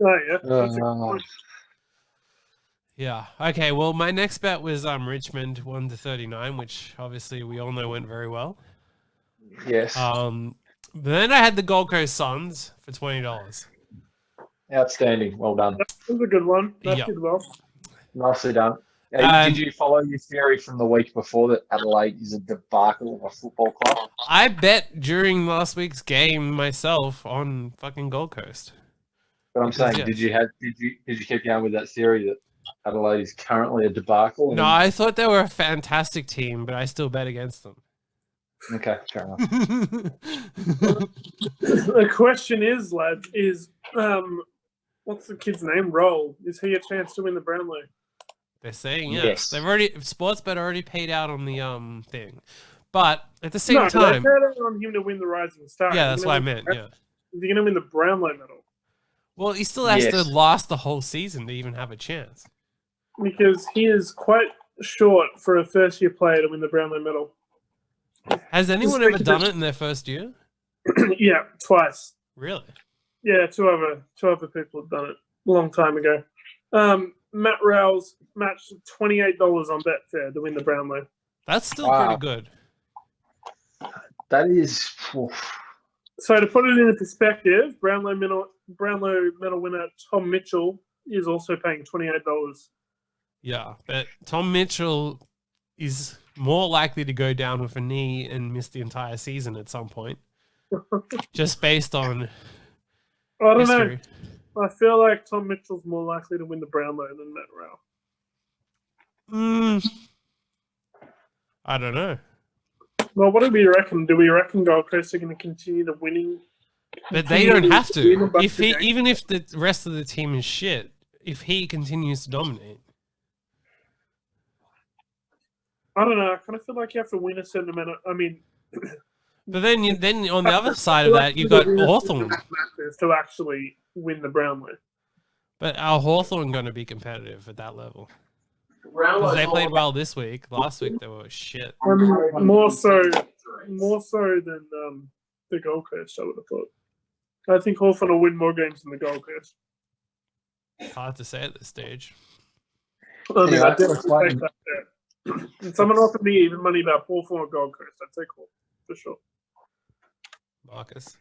Oh, yeah. Yeah. Okay, well, my next bet was Richmond 1-39, which obviously we all know went very well. Yes. But then I had the Gold Coast Suns for $20. Outstanding. Well done. That was a good one. That did well. Nicely done. Did you follow your theory from the week before that Adelaide is a debacle of a football club? I bet during last week's game myself on fucking Gold Coast. But I'm saying, did you keep going with that theory that Adelaide is currently a debacle? No, I thought they were a fantastic team, but I still bet against them. Okay, fair enough. The question is, lad, what's the kid's name? Roll. Is he a chance to win the Brownlow? They're saying yes. They've already Sportsbet already paid out on the thing, but at the same time, they paid out on him to win the Rising Star. Yeah, that's what I meant. Yeah, is he going to win the Brownlow medal? Well, he still has to last the whole season to even have a chance. Because he is quite short for a first-year player to win the Brownlow medal. Has anyone ever done it in their first year? Yeah, twice. Really? Yeah, two other people have done it a long time ago. Matt Rouse matched $28 on Betfair to win the Brownlow. That's still pretty good. That is. So to put it into perspective, Brownlow medal winner Tom Mitchell is also paying $28. Yeah, but Tom Mitchell is more likely to go down with a knee and miss the entire season at some point, just based on. I don't know. I feel like Tom Mitchell's more likely to win the Brownlow than Matt Rowe. I don't know. Well, what do we reckon? Do we reckon Gold Coast are going to continue the winning? But they don't have to. Even if the rest of the team is shit, if he continues to dominate. I don't know. I kind of feel like you have to win a certain amount of. I mean. But then on the other side of that, you've got Hawthorn to actually win the Brownlow. But are Hawthorn going to be competitive at that level? Because they played well this week. Last week they were shit. I mean, more so than the Gold Coast, I would have thought. I think Hawthorn will win more games than the Gold Coast. Hard to say at this stage. I mean, I definitely take that there. And someone offered me even money about Hawthorn or Gold Coast. I'd take Hawthorn, for sure. Marcus.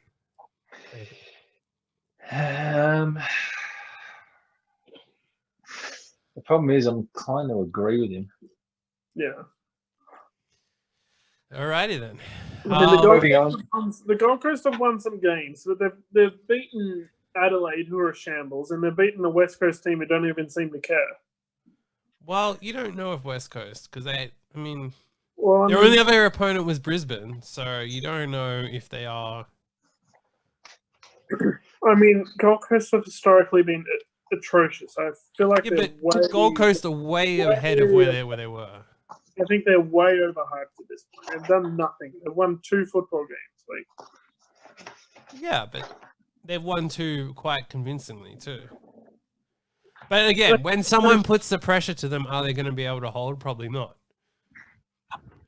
The problem is I'm kind of agree with him. Yeah. Alrighty then. I mean, the Gold Coast have won some games, but they've beaten Adelaide, who are a shambles, and they've beaten the West Coast team who don't even seem to care. Well, you don't know if West Coast, because their Well, only other opponent was Brisbane, so you don't know if they are. I mean, Gold Coast have historically been atrocious. I feel like Gold Coast are way ahead of where they were. I think they're way overhyped at this point. They've done nothing. They've won 2 football games. Yeah, but they've won 2 quite convincingly too. But again, when someone puts the pressure to them, are they going to be able to hold? Probably not.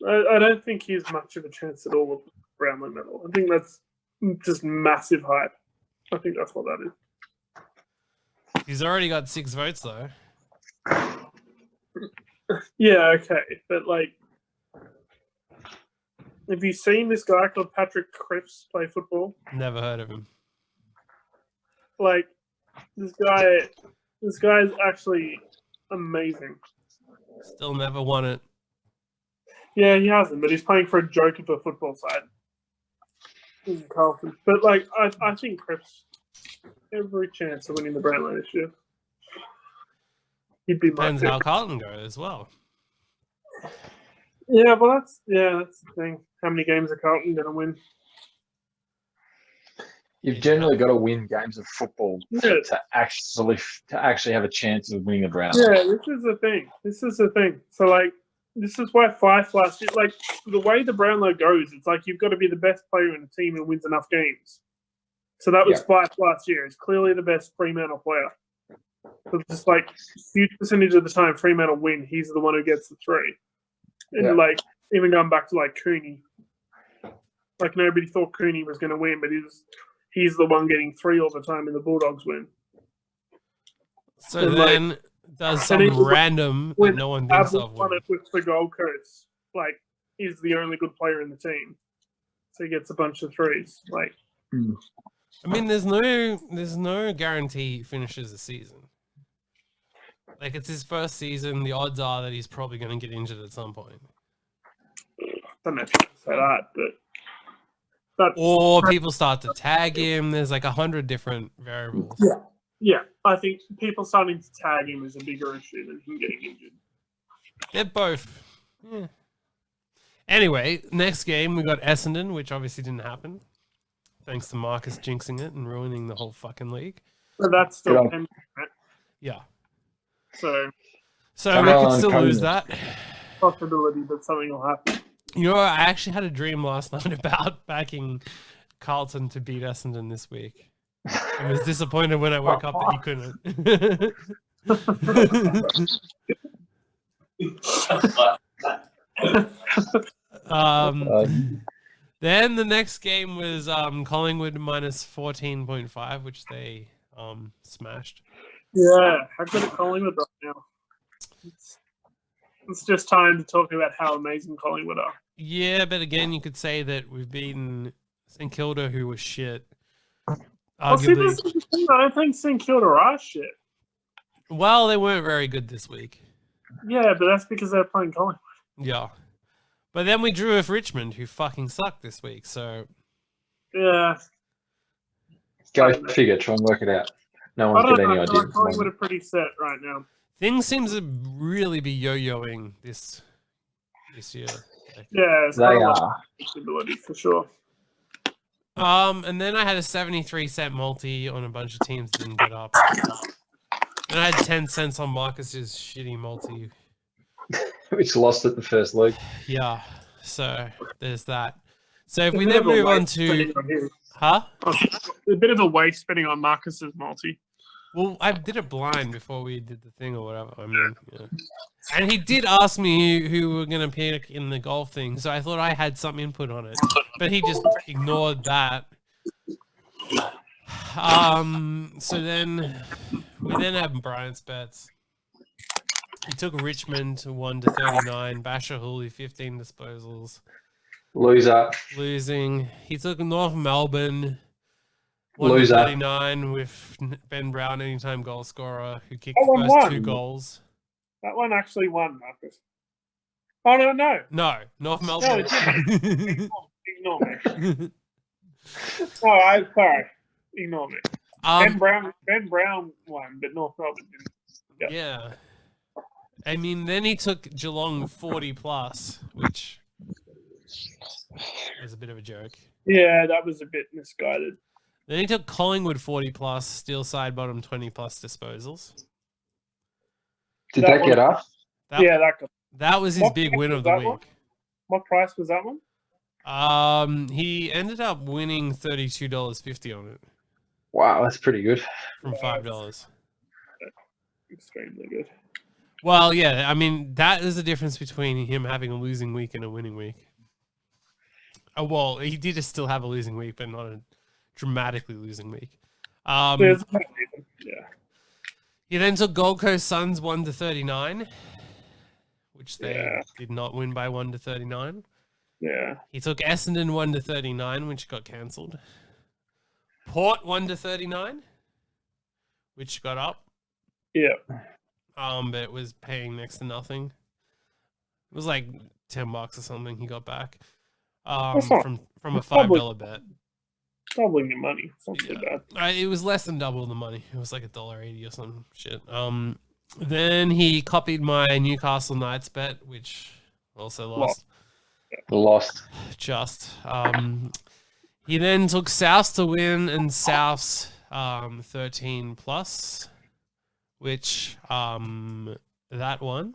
I don't think he's much of a chance at all of Brownlow medal. I think that's just massive hype. I think that's what that is. He's already got 6 votes though. Yeah, okay, but have you seen this guy called Patrick Cripps play football? Never heard of him. This guy is actually amazing. Still never won it. Yeah, he hasn't, but he's playing for a joke of a football side. In Carlton. But I think Cripps every chance of winning the Brownlow this year. He'd be my Depends how Carlton go as well. Yeah, well that's the thing. How many games are Carlton gonna win? You've generally got to win games of football to actually have a chance of winning a Brownlow. Yeah, this is the thing. So this is why Fife last year, the way the Brownlow goes, it's you've got to be the best player in the team who wins enough games. So that was Fife last year. He's clearly the best Fremantle player. So just huge percentage of the time Fremantle win, he's the one who gets the 3. And even going back to Cooney, nobody thought Cooney was going to win, but he's the one getting 3 all the time, and the Bulldogs win. So and then does some random that no one thinks of win. With the Gold Coast, is the only good player in the team, so he gets a bunch of 3s. I mean, there's no guarantee he finishes the season. It's his first season. The odds are that he's probably going to get injured at some point. I don't know if you can say that, or people start to tag him. There's 100 different variables. Yeah. I think people starting to tag him is a bigger issue than him getting injured. They're both. Yeah. Anyway, next game we got Essendon, which obviously didn't happen. Thanks to Marcus jinxing it and ruining the whole fucking league. But that's still pending, right? Yeah. So we could still lose that. Possibility that something will happen. I actually had a dream last night about backing Carlton to beat Essendon this week. I was disappointed when I woke up that you couldn't. Then the next game was Collingwood minus 14.5, which they smashed. Yeah, how good are Collingwood right now? It's just time to talk about how amazing Collingwood are. Yeah, but again, you could say that we've beaten St Kilda, who was shit. Arguably, I don't think St Kilda are shit. Well, they weren't very good this week. Yeah, but that's because they're playing Collingwood. Yeah. But then we drew with Richmond, who fucking sucked this week, so... Yeah. Go figure, try and work it out. No one's got any idea. Collingwood are pretty set right now. Things seem to really be yo-yoing this year. Yeah, it's they are. Stability for sure. And then I had a 73-cent multi on a bunch of teams that didn't get up. And I had 10 cents on Marcus's shitty multi. Which lost at the first leg. Yeah, so there's that. So if we then move on to... Huh? A bit of a waste spending on Marcus's multi. Well, I did it blind before we did the thing or whatever. I mean, yeah. And he did ask me who we were going to pick in the golf thing, so I thought I had some input on it. But he just ignored that. So then we have Bryant's bets. He took Richmond to 1-39, Basher Hooley 15 disposals. Loser. Losing. He took North Melbourne 1-39 with Ben Brown, anytime goal scorer, who kicked the first 2 goals. That one actually won, Marcus. Oh, no. No, North Melbourne. No, it didn't. Ignore me. Oh, I'm sorry. Ignore me. Ben Brown won, but North Melbourne didn't. Yeah. I mean, then he took Geelong 40+, which was a bit of a joke. Yeah, that was a bit misguided. Then he took Collingwood 40+, steel side bottom 20+ disposals. Did that get up? That was his big win of the week. One? What price was that one? He ended up winning $32.50 on it. Wow, that's pretty good. From $5. Extremely good. Well, yeah, I mean, that is the difference between him having a losing week and a winning week. Oh, well, he did still have a losing week, but not a dramatically losing week. Yeah. He then took Gold Coast Suns 1-39, which they did not win by 1-39. Yeah. He took Essendon 1-39, which got cancelled. Port 1-39, which got up. Yeah. But it was paying next to nothing. It was like $10 or something he got back. From a $5 bet. Doubling your money. Something like that. It was less than double the money. It was like $1.80 or some shit. Then he copied my Newcastle Knights bet, which also lost. Lost. Just. He then took Souths to win and Souths 13+, which that won.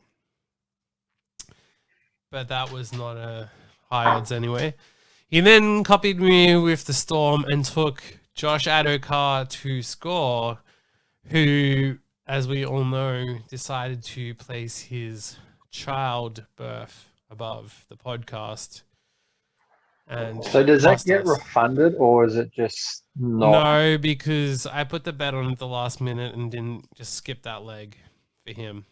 But that was not a high odds anyway. He then copied me with the Storm and took Josh Adokar to score, who, as we all know, decided to place his childbirth above the podcast. And so does that get refunded, or is it just not? No, because I put the bet on at the last minute and didn't just skip that leg for him.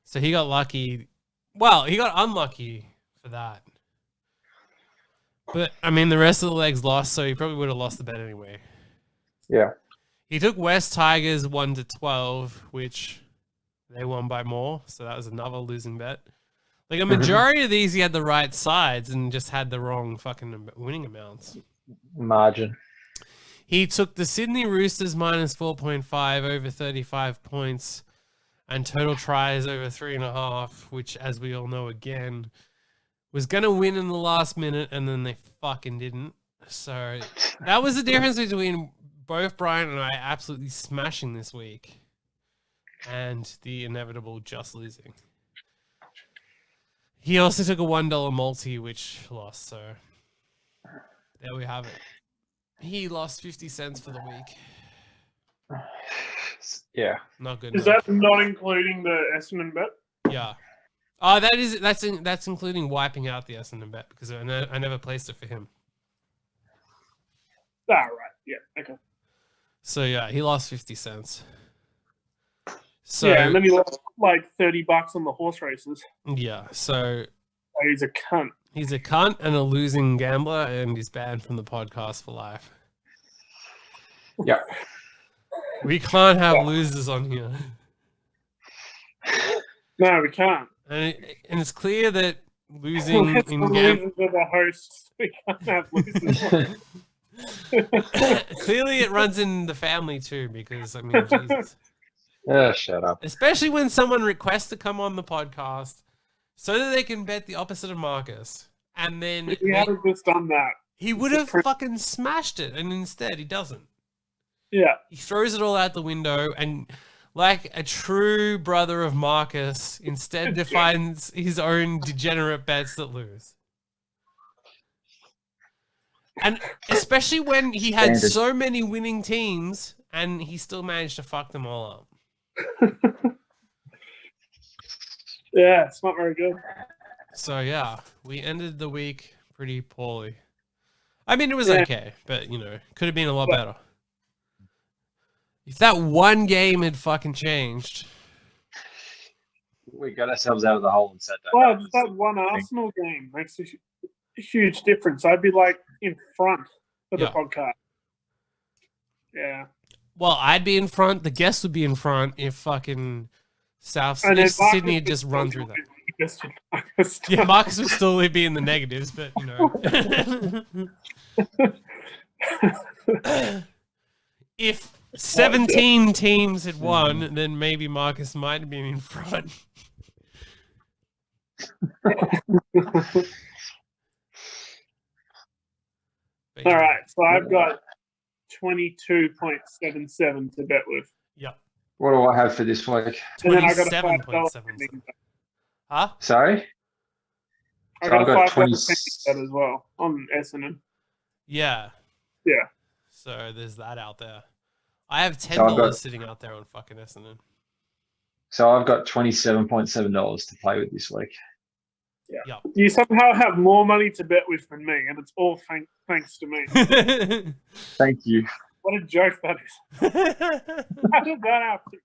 So he got lucky. Well, he got unlucky for that. But, I mean, the rest of the legs lost, so he probably would have lost the bet anyway. Yeah. He took West Tigers 1-12, which they won by more, so that was another losing bet. Like, a majority of these, he had the right sides and just had the wrong fucking winning amounts. Margin. He took the Sydney Roosters minus 4.5 over 35 points and total tries over 3.5, which, as we all know again, was going to win in the last minute, and then they fucking didn't. So that was the difference between both Brian and I absolutely smashing this week and the inevitable just losing. He also took a $1 multi, which lost, so there we have it. He lost 50 cents for the week. Yeah. Not good Is enough. that not including the Essendon bet? Yeah. Oh, that's including wiping out the Essendon bet because I never placed it for him. Ah, right. Yeah. Okay. So yeah, he lost 50 cents. So yeah, and then he lost like $30 on the horse races. Yeah. So he's a cunt. He's a cunt and a losing gambler, and he's banned from the podcast for life. Yeah. We can't have losers on here. No, we can't. And it's clear that losing in losers are the hosts. We can't have losers. Clearly, it runs in the family too, because I mean, Jesus. Shut up. Especially when someone requests to come on the podcast so that they can bet the opposite of Marcus, and then if he hadn't just done that, he would have fucking smashed it, and instead he doesn't. Yeah, he throws it all out the window, and like a true brother of Marcus, instead defines his own degenerate bets that lose. And especially when he had so many winning teams And he still managed to fuck them all up. Yeah, it's not very good. So yeah, we ended the week pretty poorly. I mean, it was okay, but you know, could have been a lot better. If that one game had fucking changed, We got ourselves out of the hole and sat down. Well, just that one Arsenal game makes a huge difference. I'd be like in front of the podcast. Yeah. Well, I'd be in front. The guests would be in front if fucking if Sydney had just run through that. Yeah, Marcus would still be in the negatives, but you know. If 17 teams had won, then maybe Marcus might have been in front. All right, so I've got 22.77 to bet with. Yep. What do I have for this week? 27.77. Huh? Sorry? I got a $5 bet as well on Essendon. Yeah. Yeah. So there's that out there. I have $10 sitting out there on fucking Essendon. So I've got $27.7 to play with this week. Yeah. Yep. You somehow have more money to bet with than me, and it's all thanks to me. Thank you. What a joke that is. How did that happen?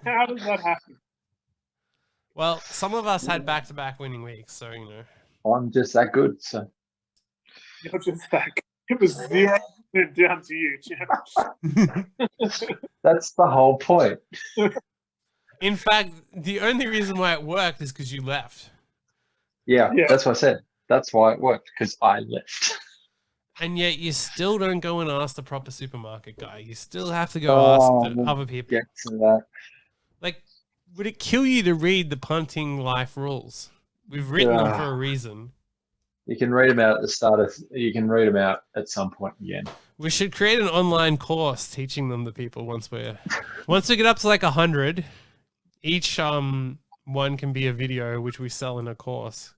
How does that happen? Well, some of us had back-to-back winning weeks, so, you know. I'm just that good, so. You're just that good. It was 0% down to you, Jeff. That's the whole point. In fact, the only reason why it worked is because you left. Yeah, that's what I said. That's why it worked, because I left. And yet you still don't go and ask the proper supermarket guy. You still have to go ask the other people. Get to that. Like, would it kill you to read the punting life rules? We've written them for a reason. You can read them out at the start of. You can read them out at some point again. We should create an online course teaching them to people once we get up to like 100. Each one can be a video which we sell in a course.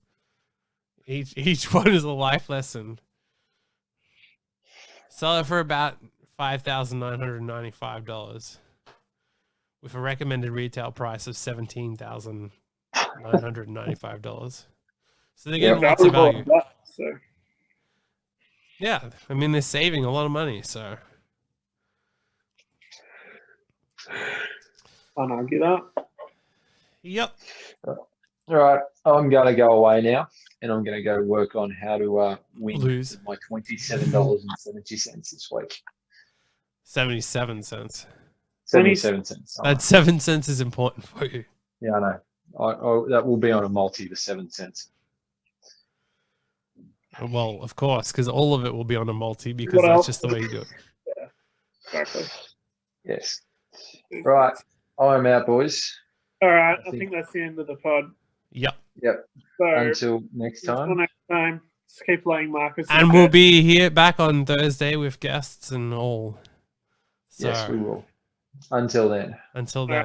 Each one is a life lesson. Sell it for about $5,995 with a recommended retail price of $17,995. So they're getting lots of value. Yeah, I mean, they're saving a lot of money, so. Can't argue that. Yep. All right, I'm going to go away now, and I'm going to go work on how to lose my $27.70 this week. 77 cents. 77 cents. That 7 cents is important for you. Yeah, I know. That will be on a multi, the 7 cents. Well, of course, because all of it will be on a multi because that's just the way you do it. Yeah, exactly. Yes. Right. I'm out, boys. All right. I think that's the end of the pod. Yep. Yep. So, until next time. Until next time. Just keep playing Marcus. And we'll be here back on Thursday with guests and all. So, yes, we will. Until then. Until then.